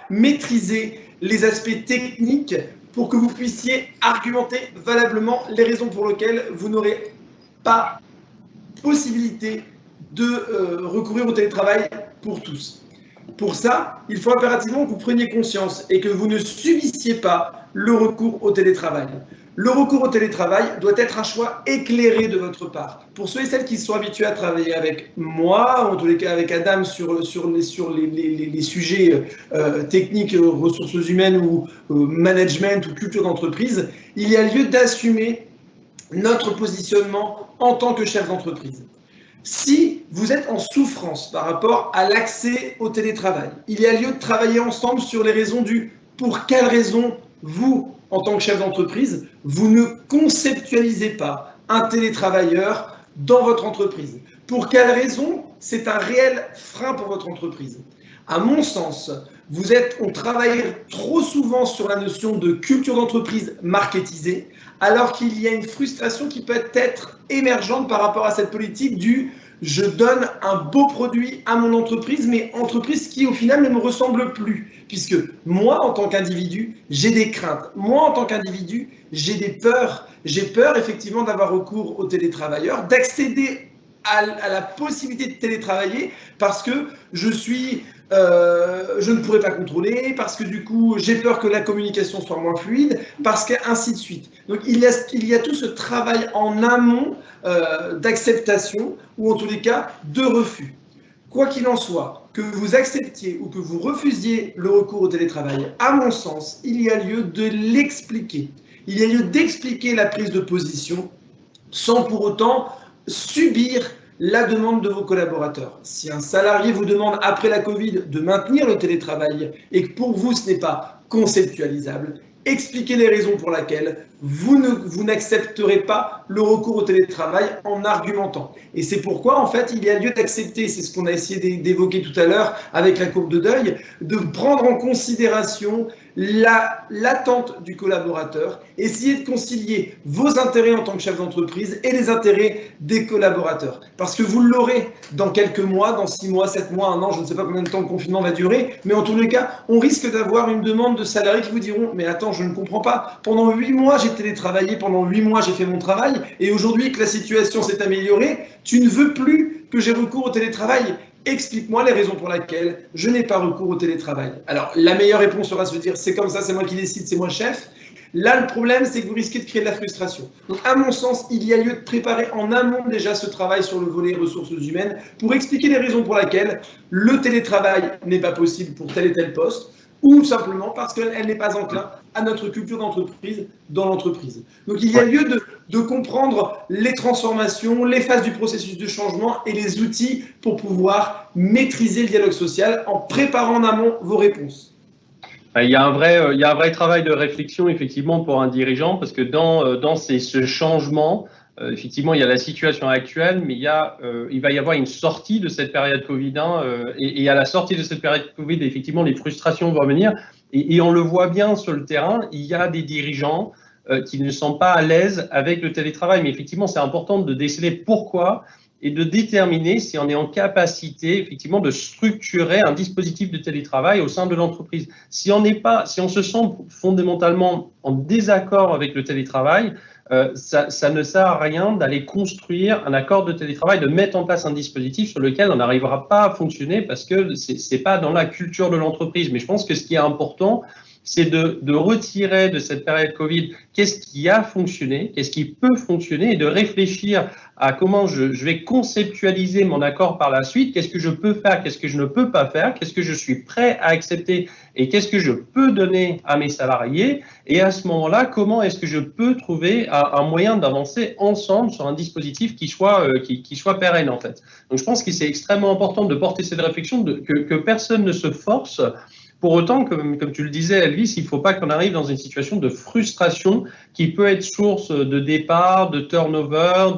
maîtriser les aspects techniques pour que vous puissiez argumenter valablement les raisons pour lesquelles vous n'aurez pas possibilité de recourir au télétravail pour tous. Pour ça, il faut impérativement que vous preniez conscience et que vous ne subissiez pas le recours au télétravail. Le recours au télétravail doit être un choix éclairé de votre part. Pour ceux et celles qui sont habitués à travailler avec moi, en tous les cas avec Adam, sur les sujets techniques, ressources humaines ou management ou culture d'entreprise, il y a lieu d'assumer notre positionnement en tant que chef d'entreprise. Si vous êtes en souffrance par rapport à l'accès au télétravail, il y a lieu de travailler ensemble sur les raisons pour quelles raisons vous, en tant que chef d'entreprise, vous ne conceptualisez pas un télétravailleur dans votre entreprise. Pour quelles raisons c'est un réel frein pour votre entreprise? À mon sens, on travaille trop souvent sur la notion de culture d'entreprise marketisée, alors qu'il y a une frustration qui peut être émergente par rapport à cette politique du « je donne un beau produit à mon entreprise », mais entreprise qui au final ne me ressemble plus. Puisque moi, en tant qu'individu, j'ai des craintes. Moi, en tant qu'individu, j'ai des peurs. J'ai peur effectivement d'avoir recours aux télétravailleurs, d'accéder à la possibilité de télétravailler parce que je ne pourrais pas contrôler, parce que du coup, j'ai peur que la communication soit moins fluide, parce qu'ainsi de suite. Donc, il y a tout ce travail en amont d'acceptation, ou en tous les cas, de refus. Quoi qu'il en soit, que vous acceptiez ou que vous refusiez le recours au télétravail, à mon sens, il y a lieu de l'expliquer. Il y a lieu d'expliquer la prise de position sans pour autant subir la demande de vos collaborateurs. Si un salarié vous demande après la Covid de maintenir le télétravail et que pour vous ce n'est pas conceptualisable, expliquez les raisons pour lesquelles vous n'accepterez pas le recours au télétravail en argumentant. Et c'est pourquoi, en fait, il y a lieu d'accepter, c'est ce qu'on a essayé d'évoquer tout à l'heure avec la courbe de deuil, de prendre en considération l'attente du collaborateur, essayer de concilier vos intérêts en tant que chef d'entreprise et les intérêts des collaborateurs. Parce que vous l'aurez dans quelques mois, dans 6 mois, 7 mois, 1 an, je ne sais pas combien de temps le confinement va durer, mais en tous les cas, on risque d'avoir une demande de salariés qui vous diront « mais attends, je ne comprends pas, pendant 8 mois j'ai télétravaillé, pendant 8 mois j'ai fait mon travail, et aujourd'hui que la situation s'est améliorée, tu ne veux plus que j'ai recours au télétravail ». Explique-moi les raisons pour lesquelles je n'ai pas recours au télétravail. Alors, la meilleure réponse sera de se dire, c'est comme ça, c'est moi qui décide, c'est moi le chef. Là, le problème, c'est que vous risquez de créer de la frustration. Donc, à mon sens, il y a lieu de préparer en amont déjà ce travail sur le volet ressources humaines pour expliquer les raisons pour lesquelles le télétravail n'est pas possible pour tel et tel poste, ou simplement parce qu'elle n'est pas enclin à notre culture d'entreprise dans l'entreprise. Donc il y a lieu de comprendre les transformations, les phases du processus de changement et les outils pour pouvoir maîtriser le dialogue social en préparant en amont vos réponses. Il y a un vrai travail de réflexion effectivement pour un dirigeant parce que dans ce changement, effectivement, il y a la situation actuelle, mais il va y avoir une sortie de cette période Covid, et à la sortie de cette période Covid, effectivement, les frustrations vont venir. Et on le voit bien sur le terrain, il y a des dirigeants qui ne sont pas à l'aise avec le télétravail. Mais effectivement, c'est important de déceler pourquoi et de déterminer si on est en capacité effectivement de structurer un dispositif de télétravail au sein de l'entreprise. Si on se sent fondamentalement en désaccord avec le télétravail, ça ne sert à rien d'aller construire un accord de télétravail, de mettre en place un dispositif sur lequel on n'arrivera pas à fonctionner parce que c'est pas dans la culture de l'entreprise. Mais je pense que ce qui est important, c'est de retirer de cette période Covid qu'est-ce qui a fonctionné, qu'est-ce qui peut fonctionner et de réfléchir à comment je vais conceptualiser mon accord par la suite, qu'est-ce que je peux faire, qu'est-ce que je ne peux pas faire, qu'est-ce que je suis prêt à accepter et qu'est-ce que je peux donner à mes salariés et à ce moment-là, comment est-ce que je peux trouver un moyen d'avancer ensemble sur un dispositif qui soit pérenne en fait. Donc je pense que c'est extrêmement important de porter cette réflexion, que personne ne se force. Pour autant, comme tu le disais, Elvis, il ne faut pas qu'on arrive dans une situation de frustration qui peut être source de départ, de turnover,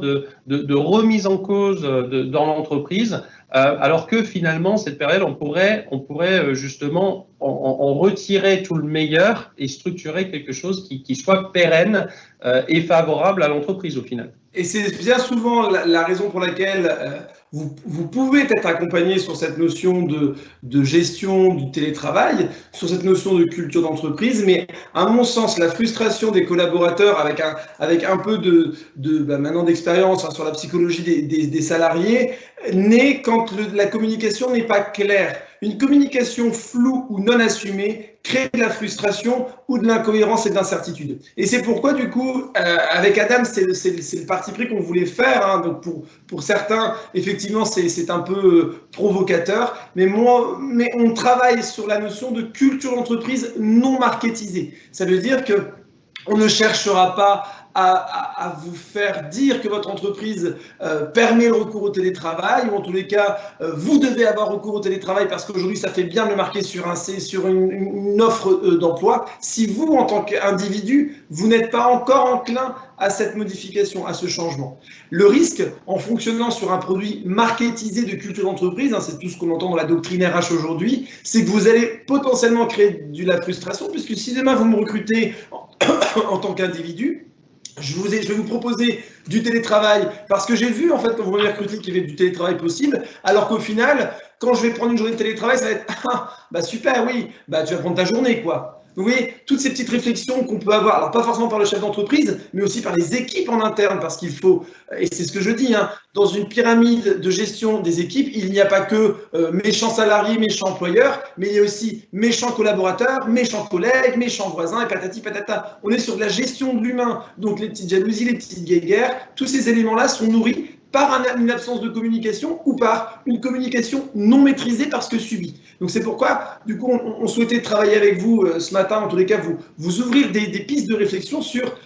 de remise en cause dans l'entreprise, alors que finalement, cette période, on pourrait justement en retirer tout le meilleur et structurer quelque chose qui soit pérenne et favorable à l'entreprise au final. Et c'est bien souvent la raison pour laquelle vous pouvez être accompagné sur cette notion de gestion du télétravail, sur cette notion de culture d'entreprise, mais à mon sens, la frustration des collaborateurs avec un peu maintenant d'expérience sur la psychologie des salariés naît quand la communication n'est pas claire. Une communication floue ou non assumée crée de la frustration ou de l'incohérence et de l'incertitude. Et c'est pourquoi, du coup, avec Adam, c'est le parti pris qu'on voulait faire. Hein. Donc pour certains, effectivement, c'est un peu provocateur. Mais on travaille sur la notion de culture d'entreprise non marketisée. Ça veut dire qu'on ne cherchera pas à vous faire dire que votre entreprise permet le recours au télétravail, ou en tous les cas, vous devez avoir recours au télétravail parce qu'aujourd'hui, ça fait bien de le marquer sur une offre d'emploi. Si vous, en tant qu'individu, vous n'êtes pas encore enclin à cette modification, à ce changement. Le risque, en fonctionnant sur un produit marketisé de culture d'entreprise, hein, c'est tout ce qu'on entend dans la doctrine RH aujourd'hui, c'est que vous allez potentiellement créer de la frustration, puisque si demain vous me recrutez en tant qu'individu, je vais vous proposer du télétravail parce que j'ai vu en fait quand vous m'avez recruté qu'il y avait du télétravail possible, alors qu'au final, quand je vais prendre une journée de télétravail, ça va être super, oui, tu vas prendre ta journée quoi. Vous voyez, toutes ces petites réflexions qu'on peut avoir, alors pas forcément par le chef d'entreprise, mais aussi par les équipes en interne, parce qu'il faut, et c'est ce que je dis, hein, dans une pyramide de gestion des équipes, il n'y a pas que méchants salariés, méchants employeurs, mais il y a aussi méchants collaborateurs, méchants collègues, méchants voisins, et patati patata. On est sur de la gestion de l'humain, donc les petites jalousies, les petites guéguerres, tous ces éléments-là sont nourris par une absence de communication ou par une communication non maîtrisée parce que subie. Donc c'est pourquoi, du coup, on souhaitait travailler avec vous ce matin, en tous les cas, vous ouvrir des pistes de réflexion sur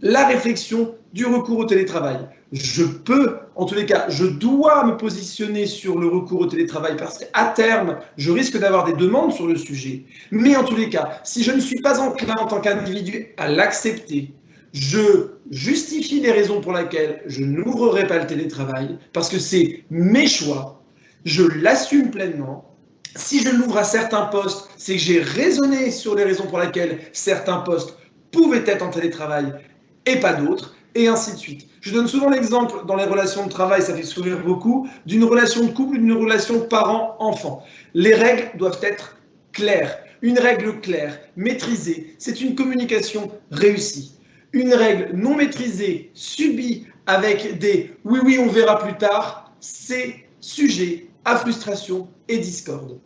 la réflexion du recours au télétravail. Je peux, en tous les cas, je dois me positionner sur le recours au télétravail parce qu'à terme, je risque d'avoir des demandes sur le sujet. Mais en tous les cas, si je ne suis pas enclin en tant qu'individu à l'accepter, je justifie les raisons pour lesquelles je n'ouvrirai pas le télétravail parce que c'est mes choix, je l'assume pleinement. Si je l'ouvre à certains postes, c'est que j'ai raisonné sur les raisons pour lesquelles certains postes pouvaient être en télétravail et pas d'autres, et ainsi de suite. Je donne souvent l'exemple dans les relations de travail, ça fait sourire beaucoup, d'une relation de couple, d'une relation parent-enfant. Les règles doivent être claires. Une règle claire, maîtrisée, c'est une communication réussie. Une règle non maîtrisée, subie, avec des « oui, on verra plus tard », c'est sujet à frustration et discorde.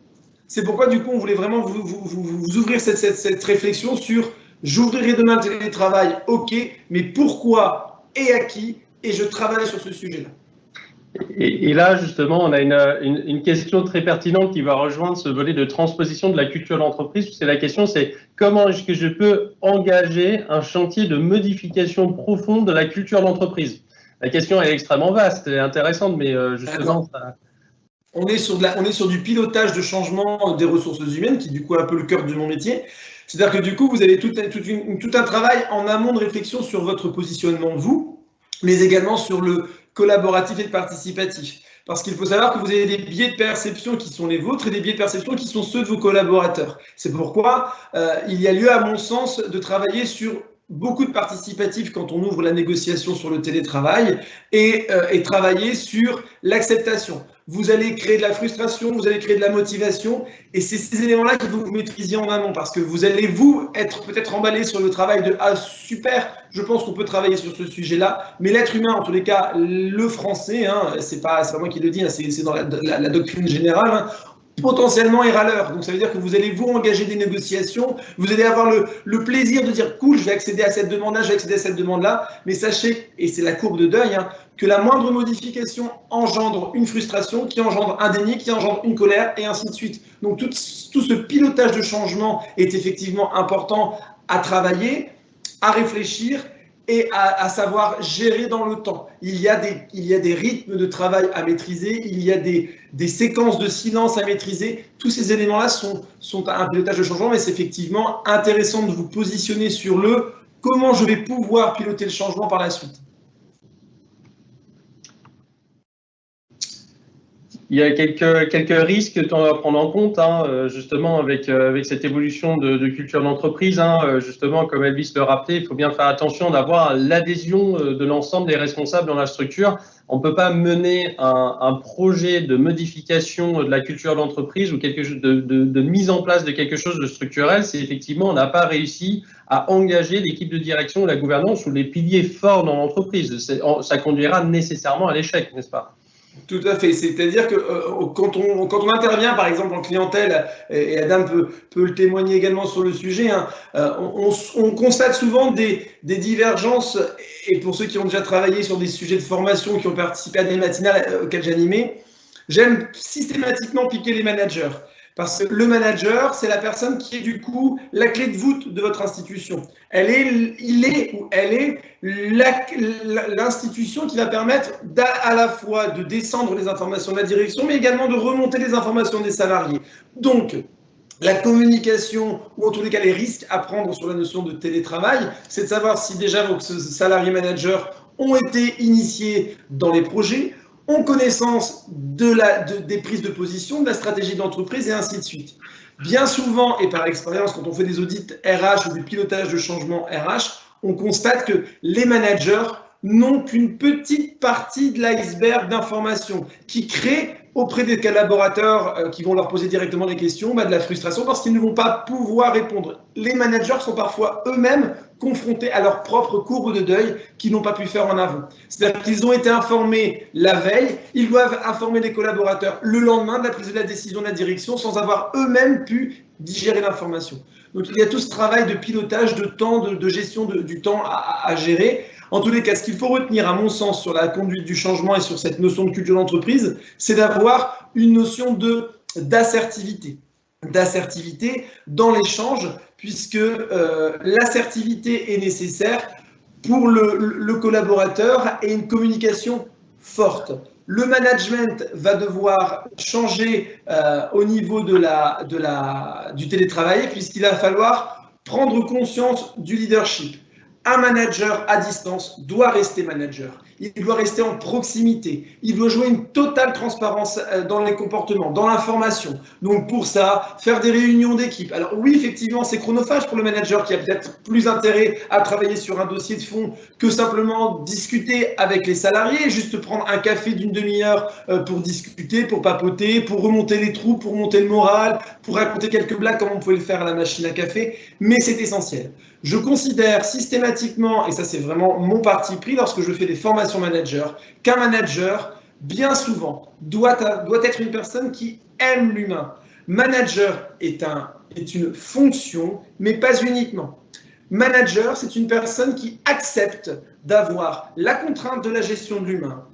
C'est pourquoi, du coup, on voulait vraiment vous ouvrir cette réflexion sur « j'ouvrirai demain le télétravail, ok, mais pourquoi et à qui ?» Et je travaille sur ce sujet-là. Et là, justement, on a une question très pertinente qui va rejoindre ce volet de transposition de la culture d'entreprise. C'est la question, c'est comment est-ce que je peux engager un chantier de modification profonde de la culture d'entreprise? La question est extrêmement vaste et intéressante, mais justement, ça... On est sur du pilotage de changement des ressources humaines, qui du coup est un peu le cœur de mon métier. C'est-à-dire que du coup, vous avez tout un travail en amont de réflexion sur votre positionnement, vous, mais également sur le collaboratif et le participatif. Parce qu'il faut savoir que vous avez des biais de perception qui sont les vôtres et des biais de perception qui sont ceux de vos collaborateurs. C'est pourquoi il y a lieu, à mon sens, de travailler sur beaucoup de participatif quand on ouvre la négociation sur le télétravail et travailler sur l'acceptation. Vous allez créer de la frustration, vous allez créer de la motivation et c'est ces éléments-là qu'il faut que vous maîtrisiez en amont parce que vous allez vous être peut-être emballé sur le travail de « Ah super, je pense qu'on peut travailler sur ce sujet-là », mais l'être humain, en tous les cas, le français, hein, c'est pas moi qui le dis, hein, c'est dans la doctrine générale, hein, potentiellement est râleur. Donc ça veut dire que vous allez vous engager des négociations, vous allez avoir le plaisir de dire cool, je vais accéder à cette demande-là, je vais accéder à cette demande-là, mais sachez, et c'est la courbe de deuil, hein, que la moindre modification engendre une frustration, qui engendre un déni, qui engendre une colère, et ainsi de suite. Donc tout ce pilotage de changement est effectivement important à travailler, à réfléchir, et à savoir gérer dans le temps. Il y a des rythmes de travail à maîtriser, il y a des séquences de silence à maîtriser. Tous ces éléments-là sont un pilotage de changement, mais c'est effectivement intéressant de vous positionner sur le comment je vais pouvoir piloter le changement par la suite. Il y a quelques risques à prendre en compte, hein, justement, avec cette évolution de culture d'entreprise. Hein, justement, comme Elvis le rappelait, il faut bien faire attention d'avoir l'adhésion de l'ensemble des responsables dans la structure. On ne peut pas mener un projet de modification de la culture d'entreprise ou quelque chose de mise en place de quelque chose de structurel si effectivement on n'a pas réussi à engager l'équipe de direction ou la gouvernance ou les piliers forts dans l'entreprise. Ça conduira nécessairement à l'échec, n'est-ce pas ? Tout à fait. C'est-à-dire que quand on intervient, par exemple, en clientèle, et Adam peut le témoigner également sur le sujet, hein, on constate souvent des divergences. Et pour ceux qui ont déjà travaillé sur des sujets de formation, qui ont participé à des matinales auxquelles j'animais, j'aime systématiquement piquer les managers. Parce que le manager, c'est la personne qui est du coup la clé de voûte de votre institution. Elle est l'institution qui va permettre à la fois de descendre les informations de la direction, mais également de remonter les informations des salariés. Donc, la communication, ou en tous les cas les risques à prendre sur la notion de télétravail, c'est de savoir si déjà vos salariés managers ont été initiés dans les projets, ont connaissance des prises de position, de la stratégie d'entreprise et ainsi de suite. Bien souvent, et par expérience, quand on fait des audits RH ou du pilotage de changement RH, on constate que les managers n'ont qu'une petite partie de l'iceberg d'informations qui crée auprès des collaborateurs qui vont leur poser directement des questions, de la frustration parce qu'ils ne vont pas pouvoir répondre. Les managers sont parfois eux-mêmes confrontés à leur propre courbe de deuil qu'ils n'ont pas pu faire en avant. C'est-à-dire qu'ils ont été informés la veille, ils doivent informer les collaborateurs le lendemain de la prise de la décision de la direction sans avoir eux-mêmes pu digérer l'information. Donc il y a tout ce travail de pilotage de temps, de gestion du temps à gérer. En tous les cas, ce qu'il faut retenir, à mon sens, sur la conduite du changement et sur cette notion de culture d'entreprise, c'est d'avoir une notion d'assertivité. D'assertivité dans l'échange, puisque l'assertivité est nécessaire pour le collaborateur et une communication forte. Le management va devoir changer au niveau du télétravail, puisqu'il va falloir prendre conscience du leadership. Un manager à distance doit rester manager. Il doit rester en proximité. Il doit jouer une totale transparence dans les comportements, dans l'information. Donc pour ça, faire des réunions d'équipe. Alors oui, effectivement, c'est chronophage pour le manager qui a peut-être plus intérêt à travailler sur un dossier de fond que simplement discuter avec les salariés, juste prendre un café d'une demi-heure pour discuter, pour papoter, pour remonter les troupes, pour monter le moral, pour raconter quelques blagues comme on pouvait le faire à la machine à café. Mais c'est essentiel. Je considère systématiquement, et ça c'est vraiment mon parti pris lorsque je fais des formations manager, qu'un manager, bien souvent, doit être une personne qui aime l'humain. Manager est une fonction, mais pas uniquement. Manager, c'est une personne qui accepte d'avoir la contrainte de la gestion de l'humain,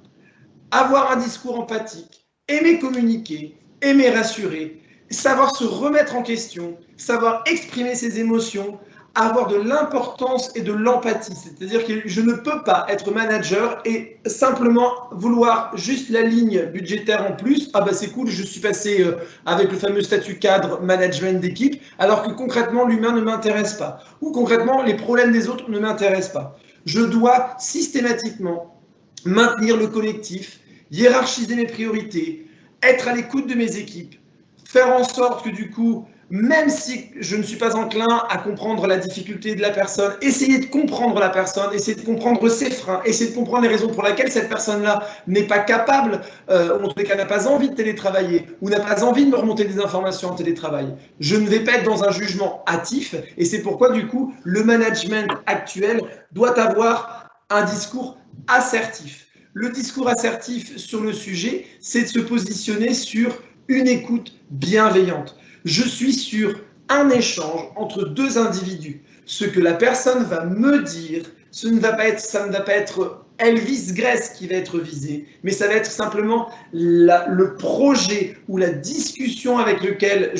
avoir un discours empathique, aimer communiquer, aimer rassurer, savoir se remettre en question, savoir exprimer ses émotions, avoir de l'importance et de l'empathie. C'est-à-dire que je ne peux pas être manager et simplement vouloir juste la ligne budgétaire en plus. Ah bah c'est cool, je suis passé avec le fameux statut cadre management d'équipe, alors que concrètement l'humain ne m'intéresse pas. Ou concrètement les problèmes des autres ne m'intéressent pas. Je dois systématiquement maintenir le collectif, hiérarchiser mes priorités, être à l'écoute de mes équipes, faire en sorte que du coup même si je ne suis pas enclin à comprendre la difficulté de la personne, essayer de comprendre la personne, essayer de comprendre ses freins, essayer de comprendre les raisons pour lesquelles cette personne-là n'est pas capable, ou en tout cas n'a pas envie de télétravailler, ou n'a pas envie de me remonter des informations en télétravail. Je ne vais pas être dans un jugement hâtif, et c'est pourquoi du coup, le management actuel doit avoir un discours assertif. Le discours assertif sur le sujet, c'est de se positionner sur une écoute bienveillante. Je suis sur un échange entre deux individus. Ce que la personne va me dire, ça ne va pas être Elvis Grèce qui va être visé, mais ça va être simplement le projet ou la discussion avec lequel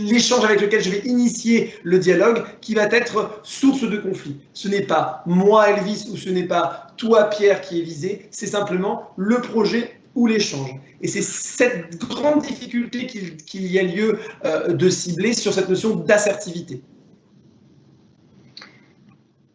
l'échange avec lequel je vais initier le dialogue qui va être source de conflit. Ce n'est pas moi Elvis ou ce n'est pas toi Pierre qui est visé, c'est simplement le projet ou l'échange. Et c'est cette grande difficulté qu'il y a lieu de cibler sur cette notion d'assertivité.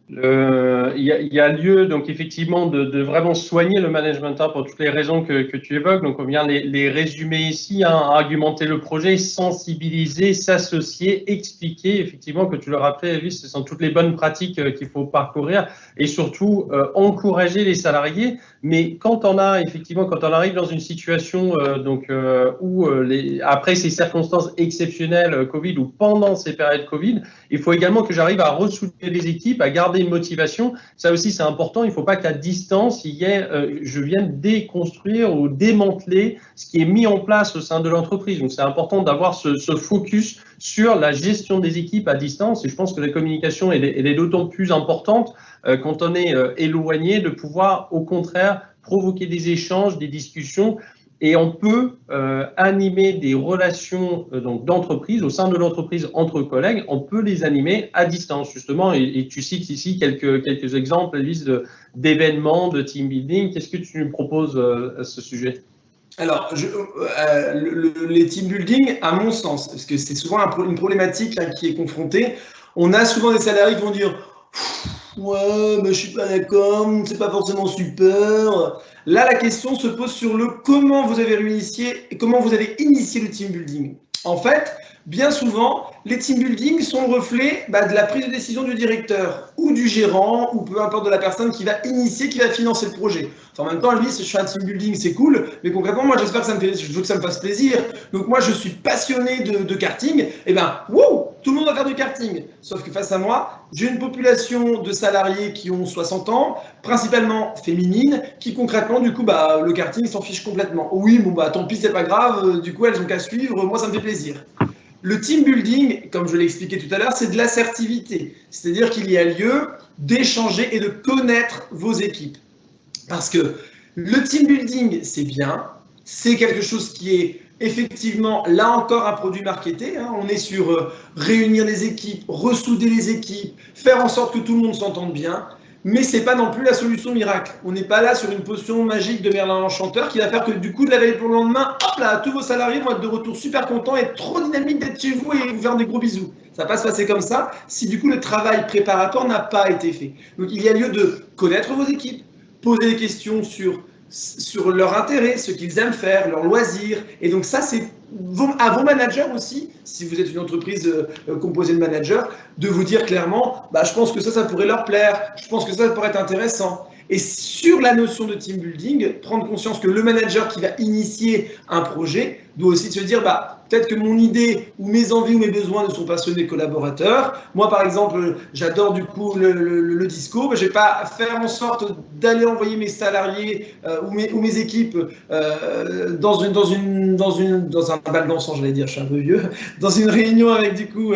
Il y a lieu donc effectivement de vraiment soigner le management pour toutes les raisons que tu évoques. Donc on vient les résumer ici, hein, argumenter le projet, sensibiliser, s'associer, expliquer effectivement que tu le rappelais, Elvis, ce sont toutes les bonnes pratiques qu'il faut parcourir et surtout encourager les salariés. Mais quand on arrive dans une situation où après ces circonstances exceptionnelles Covid ou pendant ces périodes Covid, il faut également que j'arrive à ressouder les équipes, à garder une motivation. Ça aussi, c'est important. Il ne faut pas qu'à distance, je vienne déconstruire ou démanteler ce qui est mis en place au sein de l'entreprise. Donc, c'est important d'avoir ce focus sur la gestion des équipes à distance. Et je pense que la communication, elle est d'autant plus importante quand on est éloigné, de pouvoir, au contraire, provoquer des échanges, des discussions. Et on peut animer des relations d'entreprise, au sein de l'entreprise entre collègues, on peut les animer à distance, justement. Et tu cites ici quelques exemples, Elvis, d'événements, de team building. Qu'est-ce que tu nous proposes à ce sujet ? Alors, les team building, à mon sens, parce que c'est souvent une problématique qui est confrontée, on a souvent des salariés qui vont dire « Ouais, mais je suis pas d'accord, c'est pas forcément super ». Là, la question se pose sur le comment vous avez initié le team building. En fait, bien souvent, les team building sont le reflet de la prise de décision du directeur ou du gérant ou peu importe de la personne qui va initier, qui va financer le projet. En même temps, lui, je suis un team building, c'est cool, mais concrètement, moi, j'espère que je veux que ça me fasse plaisir. Donc moi, je suis passionné de karting. Et tout le monde va faire du karting. Sauf que face à moi, j'ai une population de salariés qui ont 60 ans, principalement féminines, qui concrètement, du coup, le karting, ils s'en fichent complètement. Oui, tant pis, c'est pas grave, du coup, elles ont qu'à suivre, moi, ça me fait plaisir. Le team building, comme je l'ai expliqué tout à l'heure, c'est de l'assertivité. C'est-à-dire qu'il y a lieu d'échanger et de connaître vos équipes. Parce que le team building, c'est bien, c'est quelque chose qui est effectivement, là encore, un produit marketé. Hein. On est sur réunir les équipes, ressouder les équipes, faire en sorte que tout le monde s'entende bien. Mais ce n'est pas non plus la solution miracle. On n'est pas là sur une potion magique de Merlin l'Enchanteur qui va faire que du coup, de la veille pour le lendemain, hop là, tous vos salariés vont être de retour super contents et trop dynamiques d'être chez vous et vous faire des gros bisous. Ça ne va pas se passer comme ça si du coup le travail préparatoire n'a pas été fait. Donc il y a lieu de connaître vos équipes, poser des questions sur leur intérêt, ce qu'ils aiment faire, leurs loisirs. Et donc ça, c'est à vos managers aussi, si vous êtes une entreprise composée de managers, de vous dire clairement, je pense que ça pourrait leur plaire, je pense que ça pourrait être intéressant. Et sur la notion de team building, prendre conscience que le manager qui va initier un projet doit aussi se dire, peut-être que mon idée ou mes envies ou mes besoins ne sont pas ceux des collaborateurs. Moi, par exemple, j'adore du coup le disco. Je ne vais pas faire en sorte d'aller envoyer mes salariés ou mes équipes dans un bal dansant, j'allais dire, je suis un peu vieux, dans une réunion avec du coup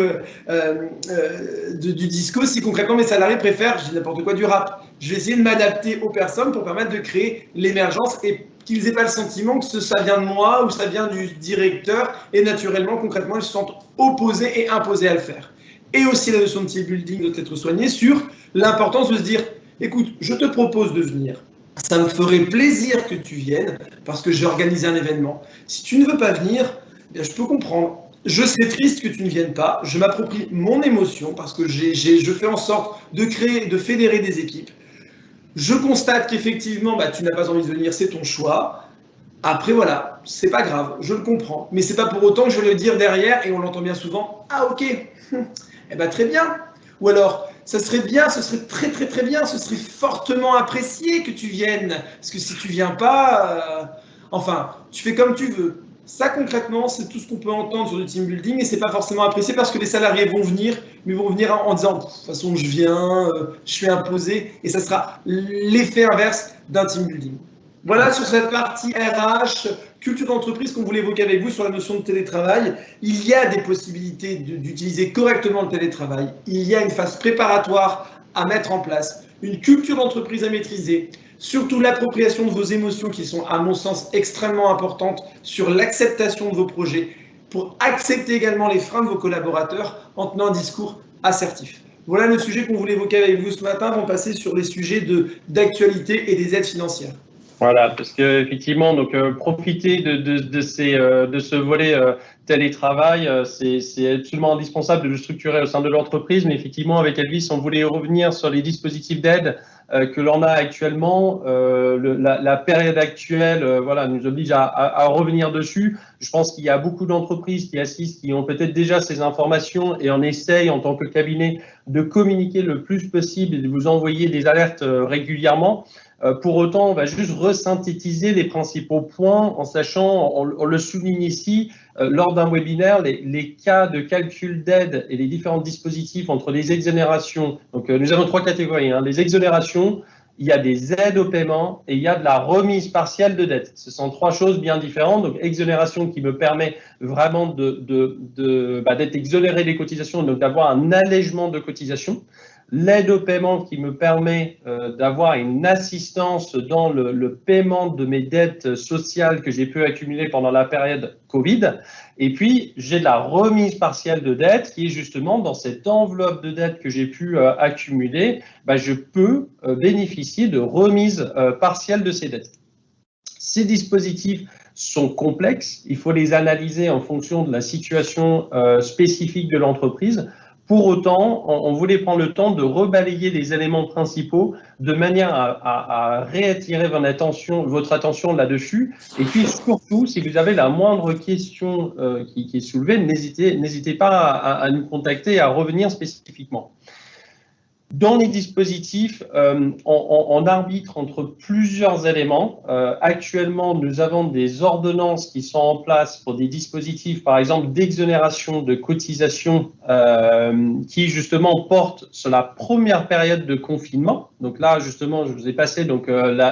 du disco, si concrètement mes salariés préfèrent, je dis n'importe quoi, du rap. Je vais essayer de m'adapter aux personnes pour permettre de créer l'émergence et qu'ils n'aient pas le sentiment que ça vient de moi ou ça vient du directeur et naturellement, concrètement, ils se sentent opposés et imposés à le faire. Et aussi la notion de team building doit être soignée sur l'importance de se dire, écoute, je te propose de venir. Ça me ferait plaisir que tu viennes parce que j'ai organisé un événement. Si tu ne veux pas venir, je peux comprendre. Je serais triste que tu ne viennes pas. Je m'approprie mon émotion parce que je fais en sorte de créer, de fédérer des équipes. Je constate qu'effectivement, tu n'as pas envie de venir, c'est ton choix. Après, voilà, c'est pas grave, je le comprends. Mais c'est pas pour autant que je vais le dire derrière, et on l'entend bien souvent, ah ok, eh ben très bien. Ou alors, ça serait bien, ce serait très très très bien, ce serait fortement apprécié que tu viennes. Parce que si tu viens pas, enfin, tu fais comme tu veux. Ça concrètement, c'est tout ce qu'on peut entendre sur le team building, et c'est pas forcément apprécié parce que les salariés vont venir, mais vont venir en disant, de toute façon, je viens, je suis imposé, et ça sera l'effet inverse d'un team building. Voilà sur cette partie RH, culture d'entreprise qu'on voulait évoquer avec vous sur la notion de télétravail. Il y a des possibilités d'utiliser correctement le télétravail. Il y a une phase préparatoire à mettre en place, une culture d'entreprise à maîtriser, surtout l'appropriation de vos émotions qui sont, à mon sens, extrêmement importantes sur l'acceptation de vos projets pour accepter également les freins de vos collaborateurs en tenant un discours assertif. Voilà le sujet qu'on voulait évoquer avec vous ce matin. On va passer sur les sujets d'actualité et des aides financières. Voilà, parce qu'effectivement, donc profiter de ce volet télétravail, c'est absolument indispensable de le structurer au sein de l'entreprise. Mais effectivement, avec Elvis, on voulait revenir sur les dispositifs d'aide que l'on a actuellement. La période actuelle, voilà, nous oblige à revenir dessus. Je pense qu'il y a beaucoup d'entreprises qui assistent, qui ont peut-être déjà ces informations, et on essaye en tant que cabinet de communiquer le plus possible et de vous envoyer des alertes régulièrement. Pour autant, on va juste resynthétiser les principaux points en sachant, on le souligne ici, lors d'un webinaire, les cas de calcul d'aide et les différents dispositifs entre les exonérations. Donc, nous avons 3 catégories. Les exonérations, il y a des aides au paiement et il y a de la remise partielle de dette. Ce sont 3 choses bien différentes. Donc, exonération qui me permet vraiment d'être exonéré des cotisations, donc d'avoir un allègement de cotisations. L'aide au paiement qui me permet d'avoir une assistance dans le paiement de mes dettes sociales que j'ai pu accumuler pendant la période Covid. Et puis, j'ai de la remise partielle de dette qui est justement dans cette enveloppe de dette que j'ai pu accumuler, je peux bénéficier de remise partielle de ces dettes. Ces dispositifs sont complexes, il faut les analyser en fonction de la situation spécifique de l'entreprise. Pour autant, on voulait prendre le temps de rebalayer les éléments principaux de manière à réattirer votre attention là-dessus. Et puis surtout, si vous avez la moindre question qui est soulevée, n'hésitez pas à nous contacter et à revenir spécifiquement. Dans les dispositifs, on arbitre entre plusieurs éléments. Actuellement, nous avons des ordonnances qui sont en place pour des dispositifs, par exemple, d'exonération de cotisation qui, justement, portent sur la première période de confinement. Donc là, justement, je vous ai passé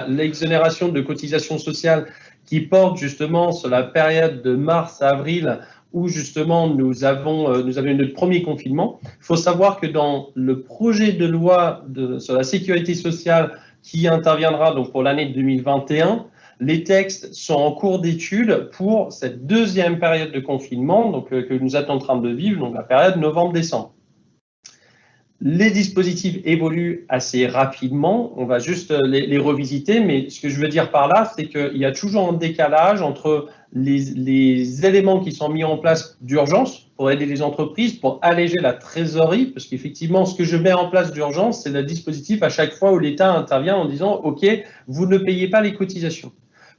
l'exonération de cotisation sociale qui porte, justement, sur la période de mars à avril, où justement nous avions notre premier confinement. Il faut savoir que dans le projet de loi sur la sécurité sociale qui interviendra donc pour l'année 2021, les textes sont en cours d'étude pour cette deuxième période de confinement donc, que nous sommes en train de vivre, donc la période novembre-décembre. Les dispositifs évoluent assez rapidement, on va juste les revisiter, mais ce que je veux dire par là, c'est qu'il y a toujours un décalage entre les éléments qui sont mis en place d'urgence pour aider les entreprises, pour alléger la trésorerie, parce qu'effectivement, ce que je mets en place d'urgence, c'est le dispositif à chaque fois où l'État intervient en disant « Ok, vous ne payez pas les cotisations ».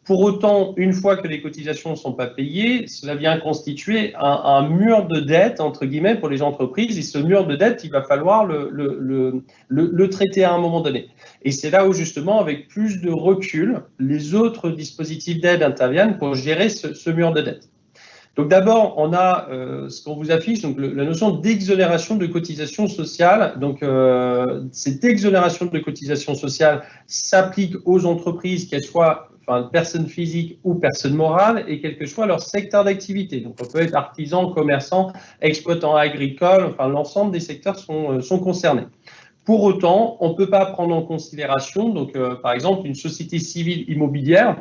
Pour autant, une fois que les cotisations ne sont pas payées, cela vient constituer un mur de dette, entre guillemets, pour les entreprises. Et ce mur de dette, il va falloir le traiter à un moment donné. Et c'est là où, justement, avec plus de recul, les autres dispositifs d'aide interviennent pour gérer ce mur de dette. Donc d'abord, on a ce qu'on vous affiche, donc la notion d'exonération de cotisation sociale. Donc cette exonération de cotisation sociale s'applique aux entreprises, qu'elles soient personnes physiques ou personnes morales, et quel que soit leur secteur d'activité. Donc on peut être artisan, commerçant, exploitant agricole, enfin l'ensemble des secteurs sont concernés. Pour autant, on ne peut pas prendre en considération, donc par exemple, une société civile immobilière.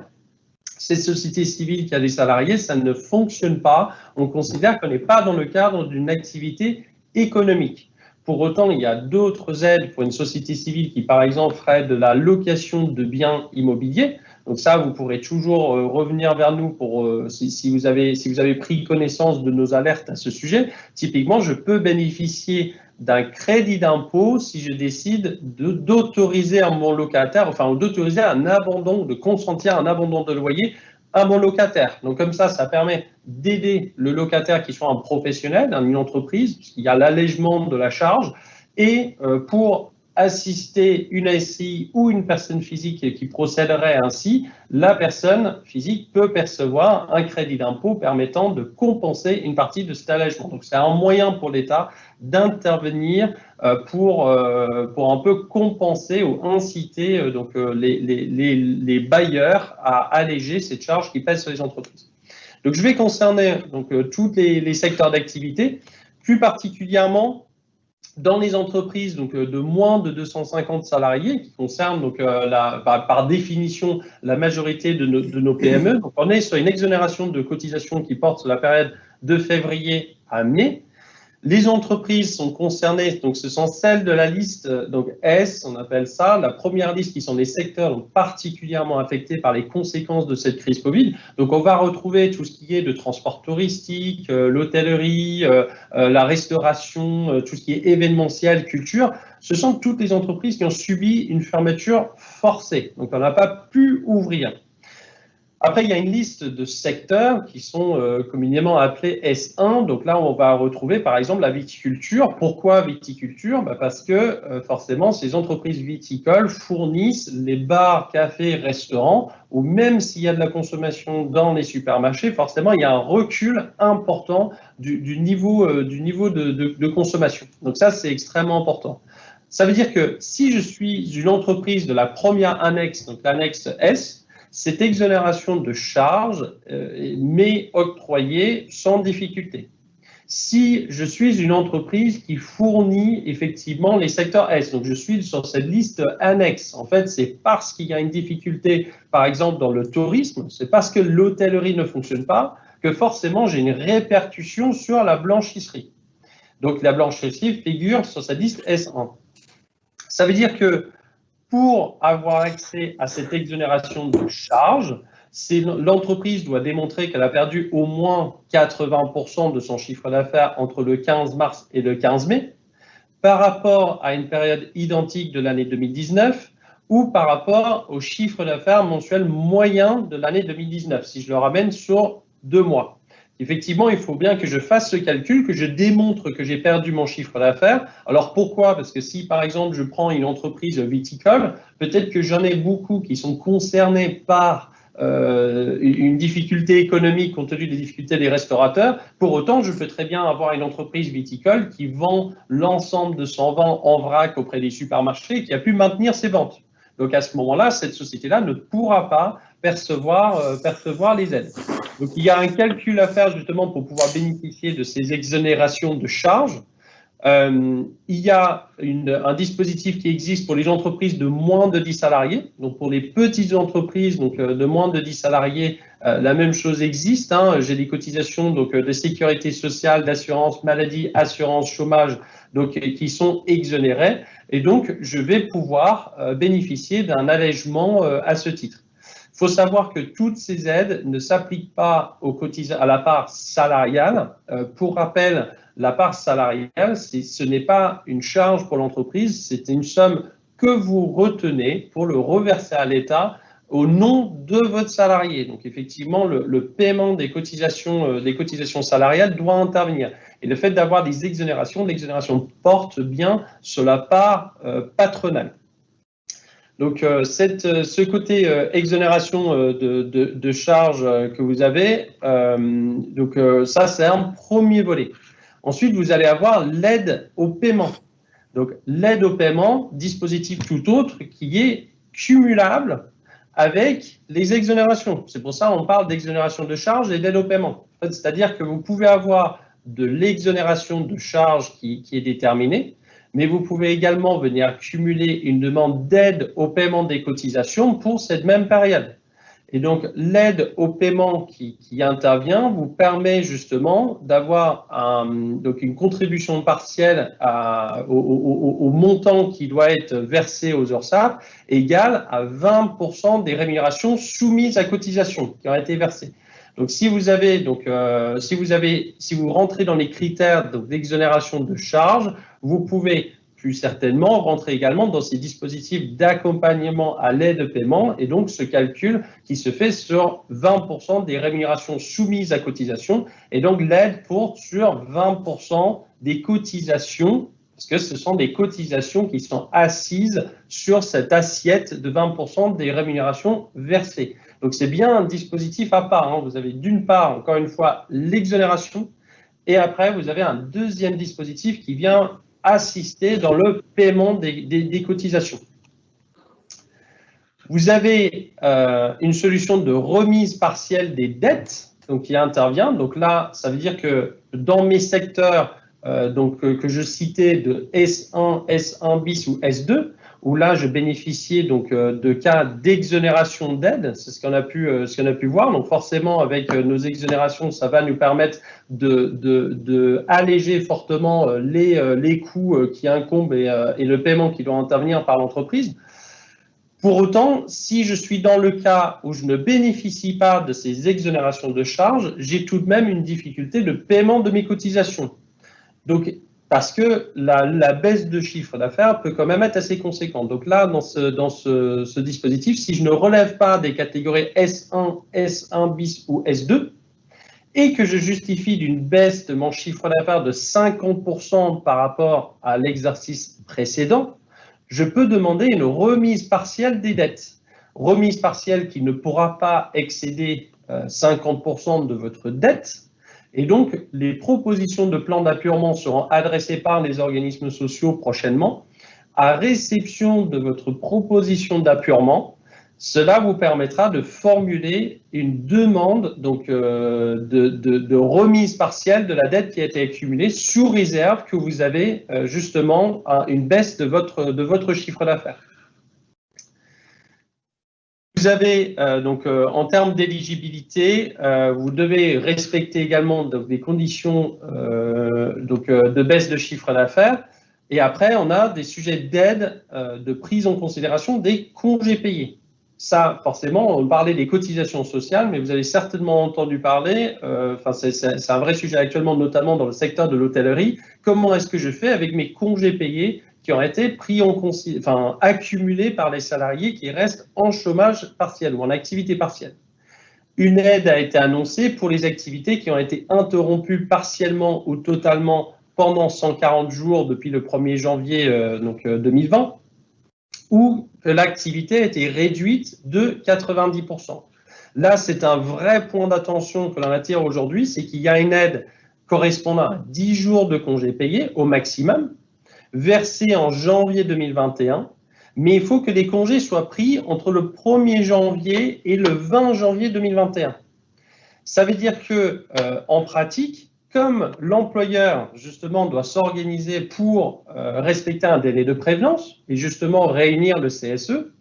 Cette société civile qui a des salariés, ça ne fonctionne pas. On considère qu'on n'est pas dans le cadre d'une activité économique. Pour autant, il y a d'autres aides pour une société civile qui, par exemple, ferait de la location de biens immobiliers. Donc ça, vous pourrez toujours revenir vers nous pour si vous avez pris connaissance de nos alertes à ce sujet. Typiquement, je peux bénéficier d'un crédit d'impôt si je décide d'autoriser à mon locataire, enfin d'autoriser un abandon, de consentir un abandon de loyer à mon locataire. Donc comme ça permet d'aider le locataire qui soit un professionnel, une entreprise, puisqu'il y a l'allègement de la charge, et pour assister une SCI ou une personne physique qui procéderait ainsi, la personne physique peut percevoir un crédit d'impôt permettant de compenser une partie de cet allègement. Donc c'est un moyen pour l'État d'intervenir pour un peu compenser ou inciter les bailleurs à alléger cette charge qui pèse sur les entreprises. Donc je vais concerner tous les secteurs d'activité, plus particulièrement dans les entreprises de moins de 250 salariés, qui concernent par définition la majorité de nos PME. Donc on est sur une exonération de cotisation qui porte sur la période de février à mai. Les entreprises sont concernées, donc ce sont celles de la liste S, on appelle ça, la première liste qui sont les secteurs particulièrement affectés par les conséquences de cette crise Covid. Donc on va retrouver tout ce qui est de transport touristique, l'hôtellerie, la restauration, tout ce qui est événementiel, culture. Ce sont toutes les entreprises qui ont subi une fermeture forcée. Donc on n'a pas pu ouvrir. Après, il y a une liste de secteurs qui sont communément appelés S1. Donc là, on va retrouver par exemple la viticulture. Pourquoi viticulture? Parce que forcément, ces entreprises viticoles fournissent les bars, cafés, restaurants, ou même s'il y a de la consommation dans les supermarchés, forcément, il y a un recul important du niveau de consommation. Donc ça, c'est extrêmement important. Ça veut dire que si je suis une entreprise de la première annexe, donc l'annexe S, cette exonération de charges m'est octroyée sans difficulté. Si je suis une entreprise qui fournit effectivement les secteurs S, donc je suis sur cette liste annexe, en fait, c'est parce qu'il y a une difficulté, par exemple, dans le tourisme, c'est parce que l'hôtellerie ne fonctionne pas, que forcément j'ai une répercussion sur la blanchisserie. Donc la blanchisserie figure sur cette liste S1. Ça veut dire que pour avoir accès à cette exonération de charges, l'entreprise doit démontrer qu'elle a perdu au moins 80% de son chiffre d'affaires entre le 15 mars et le 15 mai, par rapport à une période identique de l'année 2019 ou par rapport au chiffre d'affaires mensuel moyen de l'année 2019, si je le ramène sur 2 mois. Effectivement, il faut bien que je fasse ce calcul, que je démontre que j'ai perdu mon chiffre d'affaires. Alors pourquoi? Parce que si, par exemple, je prends une entreprise viticole, peut-être que j'en ai beaucoup qui sont concernés par une difficulté économique compte tenu des difficultés des restaurateurs. Pour autant, je peux très bien avoir une entreprise viticole qui vend l'ensemble de son vin en vrac auprès des supermarchés et qui a pu maintenir ses ventes. Donc à ce moment-là, cette société-là ne pourra pas percevoir les aides. Donc il y a un calcul à faire justement pour pouvoir bénéficier de ces exonérations de charges. Il y a un dispositif qui existe pour les entreprises de moins de 10 salariés. Donc pour les petites entreprises de moins de 10 salariés, la même chose existe. J'ai des cotisations de sécurité sociale, d'assurance maladie, assurance chômage qui sont exonérées. Et donc, je vais pouvoir bénéficier d'un allègement à ce titre. Il faut savoir que toutes ces aides ne s'appliquent pas à la part salariale. Pour rappel, la part salariale, ce n'est pas une charge pour l'entreprise, c'est une somme que vous retenez pour le reverser à l'État au nom de votre salarié. Donc, effectivement, le paiement des cotisations salariales doit intervenir. Et le fait d'avoir des exonérations, l'exonération porte bien sur la part patronale. Donc, ce côté exonération de charges que vous avez, ça, c'est un premier volet. Ensuite, vous allez avoir l'aide au paiement. Donc, l'aide au paiement, dispositif tout autre qui est cumulable avec les exonérations. C'est pour ça qu'on parle d'exonération de charges et d'aide au paiement. En fait, c'est-à-dire que vous pouvez avoir de l'exonération de charges qui est déterminée, mais vous pouvez également venir cumuler une demande d'aide au paiement des cotisations pour cette même période. Et donc, l'aide au paiement qui intervient vous permet justement d'avoir une contribution partielle au montant qui doit être versé aux URSSAF égale à 20% des rémunérations soumises à cotisation qui ont été versées. Donc, si vous rentrez dans les critères d'exonération de charges, vous pouvez plus certainement rentrer également dans ces dispositifs d'accompagnement à l'aide de paiement et donc ce calcul qui se fait sur 20% des rémunérations soumises à cotisation et donc l'aide porte sur 20% des cotisations parce que ce sont des cotisations qui sont assises sur cette assiette de 20% des rémunérations versées. Donc c'est bien un dispositif à part, hein. Vous avez d'une part, encore une fois, l'exonération et après vous avez un deuxième dispositif qui vient assister dans le paiement des cotisations. Vous avez une solution de remise partielle des dettes donc, qui intervient. Donc là, ça veut dire que dans mes secteurs que je citais de S1, S1 bis ou S2, où là, je bénéficiais donc de cas d'exonération d'aide, c'est ce qu'on a pu voir. Donc forcément, avec nos exonérations, ça va nous permettre de alléger fortement les coûts qui incombent et le paiement qui doit intervenir par l'entreprise. Pour autant, si je suis dans le cas où je ne bénéficie pas de ces exonérations de charges, j'ai tout de même une difficulté de paiement de mes cotisations. Donc, parce que la baisse de chiffre d'affaires peut quand même être assez conséquente. Donc là, dans ce dispositif, si je ne relève pas des catégories S1, S1 bis ou S2, et que je justifie d'une baisse de mon chiffre d'affaires de 50% par rapport à l'exercice précédent, je peux demander une remise partielle des dettes. Remise partielle qui ne pourra pas excéder 50% de votre dette. Et donc, les propositions de plan d'appurement seront adressées par les organismes sociaux prochainement. À réception de votre proposition d'appurement, cela vous permettra de formuler une demande donc, de remise partielle de la dette qui a été accumulée sous réserve que vous avez justement une baisse de votre chiffre d'affaires. Vous avez en termes d'éligibilité, vous devez respecter également des conditions de baisse de chiffre d'affaires. Et après, on a des sujets d'aide, de prise en considération des congés payés. Ça, forcément, on parlait des cotisations sociales, mais vous avez certainement entendu parler, c'est un vrai sujet actuellement, notamment dans le secteur de l'hôtellerie. Comment est-ce que je fais avec mes congés payés qui ont été accumulés par les salariés qui restent en chômage partiel ou en activité partielle. Une aide a été annoncée pour les activités qui ont été interrompues partiellement ou totalement pendant 140 jours depuis le 1er janvier 2020, où l'activité a été réduite de 90%. Là, c'est un vrai point d'attention que l'on attire aujourd'hui, c'est qu'il y a une aide correspondant à 10 jours de congés payés au maximum, versé en janvier 2021, mais il faut que les congés soient pris entre le 1er janvier et le 20 janvier 2021. Ça veut dire que, en pratique, comme l'employeur, justement, doit s'organiser pour respecter un délai de prévenance et justement réunir le CSE,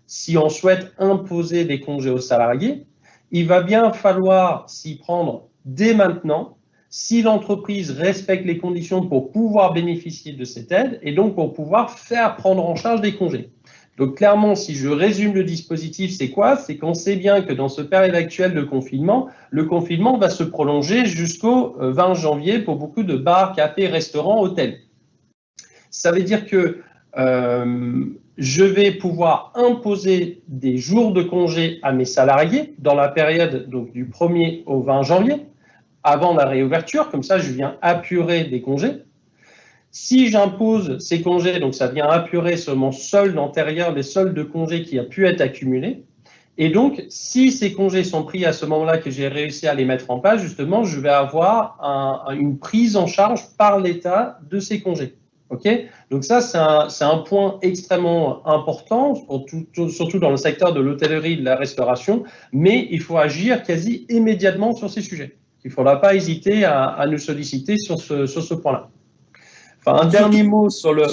si on souhaite imposer des congés aux salariés, il va bien falloir s'y prendre dès maintenant, si l'entreprise respecte les conditions pour pouvoir bénéficier de cette aide et donc pour pouvoir faire prendre en charge des congés. Donc clairement, si je résume le dispositif, c'est quoi? C'est qu'on sait bien que dans ce période actuelle de confinement, le confinement va se prolonger jusqu'au 20 janvier pour beaucoup de bars, cafés, restaurants, hôtels. Ça veut dire que je vais pouvoir imposer des jours de congé à mes salariés dans la période donc, du 1er au 20 janvier, avant la réouverture, comme ça je viens apurer des congés. Si j'impose ces congés, donc ça vient apurer sur mon solde antérieur, les soldes de congés qui a pu être accumulés. Et donc, si ces congés sont pris à ce moment-là que j'ai réussi à les mettre en place, justement, je vais avoir une prise en charge par l'État de ces congés. Okay, donc ça, c'est un point extrêmement important, surtout dans le secteur de l'hôtellerie et de la restauration, mais il faut agir quasi immédiatement sur ces sujets. Il ne faudra pas hésiter à nous solliciter sur ce point-là. Enfin, un dernier mot sur le…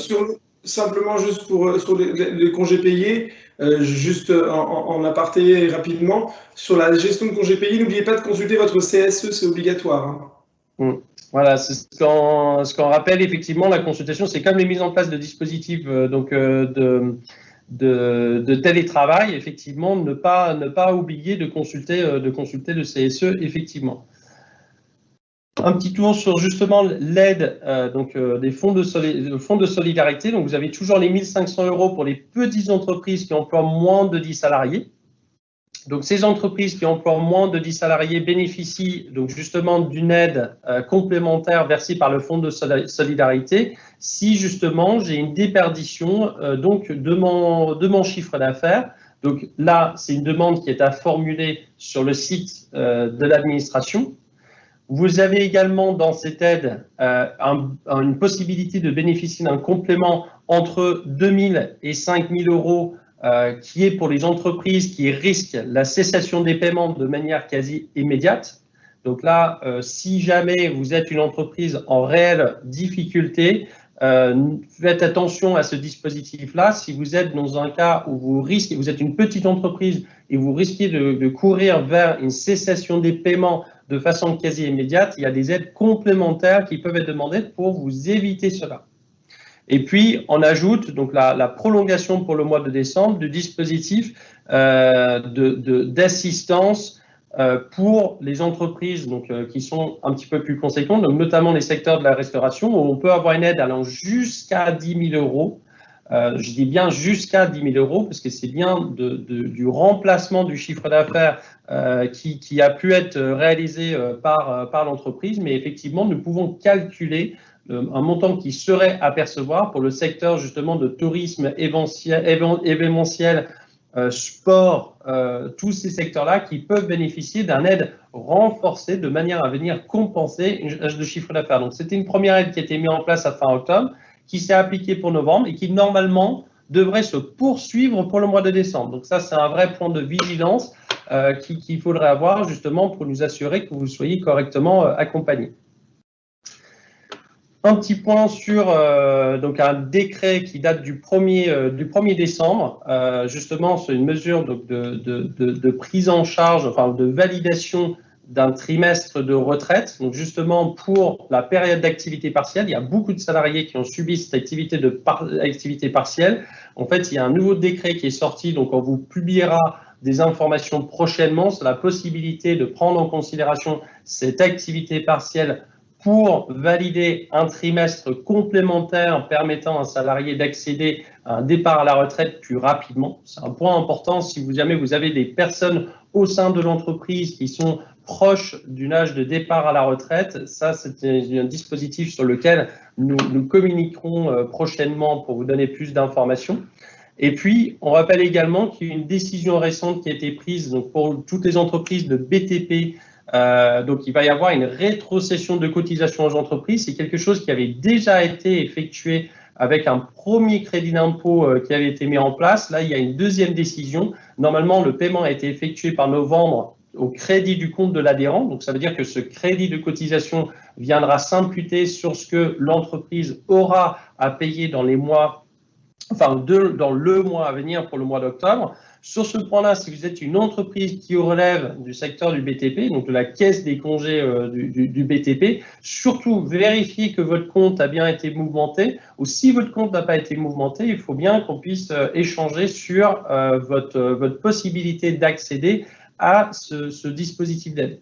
Simplement, juste sur les congés payés, juste en aparté rapidement, sur la gestion de congés payés, n'oubliez pas de consulter votre CSE, c'est obligatoire. Hein. Voilà, c'est ce qu'on rappelle, effectivement, la consultation, c'est comme les mises en place de dispositifs de télétravail, effectivement, ne pas oublier de consulter le CSE, effectivement. Un petit tour sur justement l'aide des fonds de solidarité. Donc, vous avez toujours les 1 500 € pour les petites entreprises qui emploient moins de 10 salariés. Donc, ces entreprises qui emploient moins de 10 salariés bénéficient donc justement d'une aide complémentaire versée par le fonds de solidarité si justement j'ai une déperdition de mon chiffre d'affaires. Donc là, c'est une demande qui est à formuler sur le site de l'administration. Vous avez également dans cette aide une possibilité de bénéficier d'un complément entre 2 000 et 5 000 € qui est pour les entreprises qui risquent la cessation des paiements de manière quasi immédiate. Donc là, si jamais vous êtes une entreprise en réelle difficulté, faites attention à ce dispositif-là. Si vous êtes dans un cas où vous êtes une petite entreprise et vous risquez de courir vers une cessation des paiements de façon quasi immédiate, il y a des aides complémentaires qui peuvent être demandées pour vous éviter cela. Et puis, on ajoute donc la prolongation pour le mois de décembre du dispositif d'assistance pour les entreprises qui sont un petit peu plus conséquentes, donc notamment les secteurs de la restauration, où on peut avoir une aide allant jusqu'à 10 000 €. Je dis bien jusqu'à 10 000 € parce que c'est bien du remplacement du chiffre d'affaires qui a pu être réalisé par l'entreprise, mais effectivement, nous pouvons calculer un montant qui serait à percevoir pour le secteur justement de tourisme événementiel, sport, tous ces secteurs-là qui peuvent bénéficier d'une aide renforcée de manière à venir compenser le chiffre d'affaires. Donc, c'était une première aide qui a été mise en place à fin octobre, qui s'est appliquée pour novembre et qui, normalement, devrait se poursuivre pour le mois de décembre. Donc, ça, c'est un vrai point de vigilance qu'il faudrait avoir justement pour nous assurer que vous soyez correctement accompagnés. Un petit point sur donc un décret qui date du 1er décembre. Justement, c'est une mesure donc, de prise en charge, enfin de validation d'un trimestre de retraite. Donc justement, pour la période d'activité partielle, il y a beaucoup de salariés qui ont subi cette activité partielle. En fait, il y a un nouveau décret qui est sorti, donc on vous publiera des informations prochainement sur la possibilité de prendre en considération cette activité partielle pour valider un trimestre complémentaire permettant à un salarié d'accéder à un départ à la retraite plus rapidement. C'est un point important si jamais vous avez des personnes au sein de l'entreprise qui sont proches d'un âge de départ à la retraite. Ça, c'est un dispositif sur lequel nous communiquerons prochainement pour vous donner plus d'informations. Et puis, on rappelle également qu'il y a une décision récente qui a été prise donc, pour toutes les entreprises de BTP. Donc, il va y avoir une rétrocession de cotisation aux entreprises. C'est quelque chose qui avait déjà été effectué avec un premier crédit d'impôt qui avait été mis en place. Là, il y a une deuxième décision. Normalement, le paiement a été effectué par novembre au crédit du compte de l'adhérent. Donc, ça veut dire que ce crédit de cotisation viendra s'imputer sur ce que l'entreprise aura à payer dans les mois, enfin, dans le mois à venir pour le mois d'octobre. Sur ce point-là, si vous êtes une entreprise qui relève du secteur du BTP, donc de la caisse des congés du BTP, surtout vérifiez que votre compte a bien été mouvementé, ou si votre compte n'a pas été mouvementé, il faut bien qu'on puisse échanger sur votre possibilité d'accéder à ce dispositif d'aide.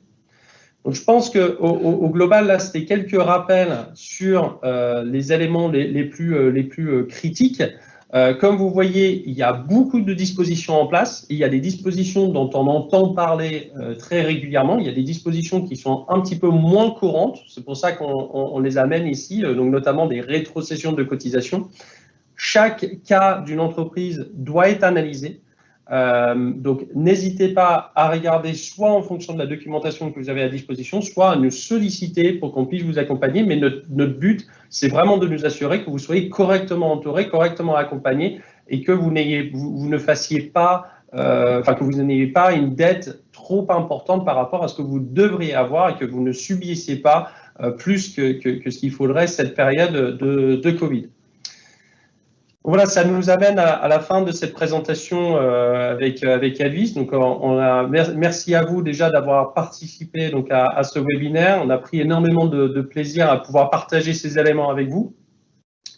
Donc, je pense qu'au global, là, c'était quelques rappels sur les éléments les plus critiques. Comme vous voyez, il y a beaucoup de dispositions en place. Il y a des dispositions dont on entend parler très régulièrement. Il y a des dispositions qui sont un petit peu moins courantes. C'est pour ça qu'on les amène ici, donc notamment des rétrocessions de cotisations. Chaque cas d'une entreprise doit être analysé. Donc, n'hésitez pas à regarder soit en fonction de la documentation que vous avez à disposition, soit à nous solliciter pour qu'on puisse vous accompagner. Mais notre but, c'est vraiment de nous assurer que vous soyez correctement entourés, correctement accompagnés et que vous ne fassiez pas, que vous n'ayez pas une dette trop importante par rapport à ce que vous devriez avoir et que vous ne subissiez pas plus que ce qu'il faudrait cette période de Covid. Voilà, ça nous amène à la fin de cette présentation avec Elvis. Donc, merci à vous déjà d'avoir participé donc à ce webinaire. On a pris énormément de plaisir à pouvoir partager ces éléments avec vous.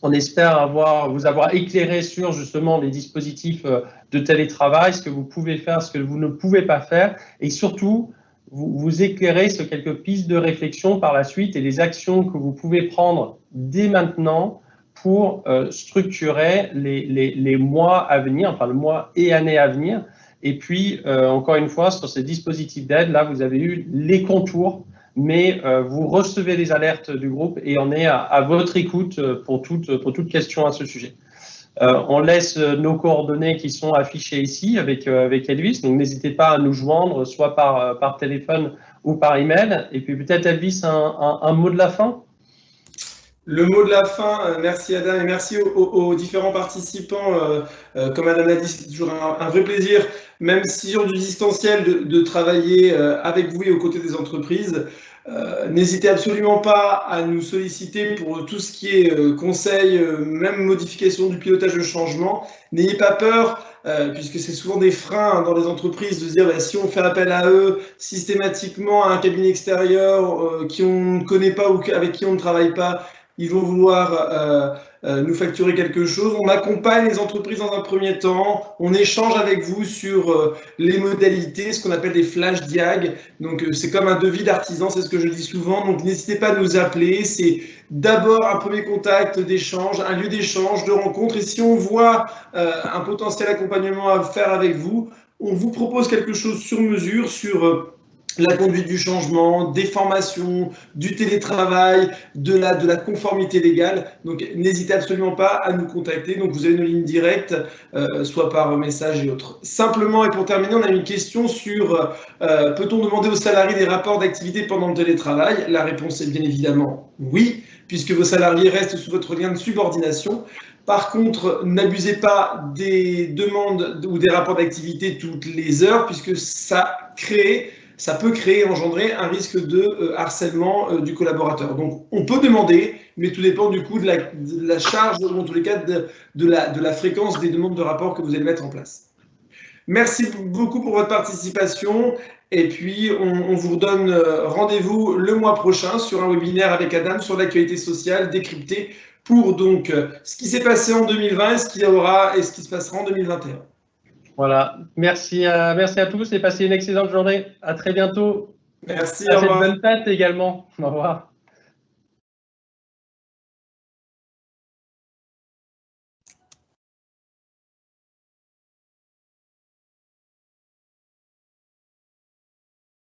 On espère vous avoir éclairé sur justement les dispositifs de télétravail, ce que vous pouvez faire, ce que vous ne pouvez pas faire, et surtout vous éclairer sur quelques pistes de réflexion par la suite et les actions que vous pouvez prendre dès maintenant pour structurer les mois à venir, enfin le mois et années à venir. Et puis, encore une fois, sur ces dispositifs d'aide, là, vous avez eu les contours, mais vous recevez les alertes du groupe et on est à votre écoute pour toute question à ce sujet. On laisse nos coordonnées qui sont affichées ici avec Elvis, donc n'hésitez pas à nous joindre, soit par téléphone ou par email. Et puis peut-être Elvis, un mot de la fin? Le mot de la fin, merci Adam et merci aux différents participants. Comme Adam l'a dit, c'est toujours un vrai plaisir, même si sur du distanciel, de travailler avec vous et aux côtés des entreprises. N'hésitez absolument pas à nous solliciter pour tout ce qui est conseil, même modification du pilotage de changement. N'ayez pas peur, puisque c'est souvent des freins dans les entreprises de se dire si on fait appel à eux systématiquement, à un cabinet extérieur qui on ne connaît pas ou avec qui on ne travaille pas, ils vont vouloir nous facturer quelque chose. On accompagne les entreprises dans un premier temps, on échange avec vous sur les modalités, ce qu'on appelle des flash diag. Donc c'est comme un devis d'artisan, c'est ce que je dis souvent. Donc n'hésitez pas à nous appeler. C'est d'abord un premier contact d'échange, un lieu d'échange, de rencontre. Et si on voit un potentiel accompagnement à faire avec vous, on vous propose quelque chose sur mesure, sur la conduite du changement, des formations, du télétravail, de la conformité légale. Donc, n'hésitez absolument pas à nous contacter. Donc, vous avez nos lignes directes, soit par message et autres. Simplement, et pour terminer, on a une question sur peut-on demander aux salariés des rapports d'activité pendant le télétravail? La réponse est bien évidemment oui, puisque vos salariés restent sous votre lien de subordination. Par contre, n'abusez pas des demandes ou des rapports d'activité toutes les heures, puisque ça peut engendrer un risque de harcèlement du collaborateur. Donc, on peut demander, mais tout dépend du coup de la charge, ou en tous les cas de la fréquence des demandes de rapport que vous allez mettre en place. Merci beaucoup pour votre participation. Et puis, on vous donne rendez-vous le mois prochain sur un webinaire avec Adam sur l'actualité sociale décryptée pour donc ce qui s'est passé en 2020 ce qu'il y aura et ce qui se passera en 2021. Voilà, merci à tous et passez une excellente journée. À très bientôt. Merci, Passez de bonnes fêtes également. Au revoir.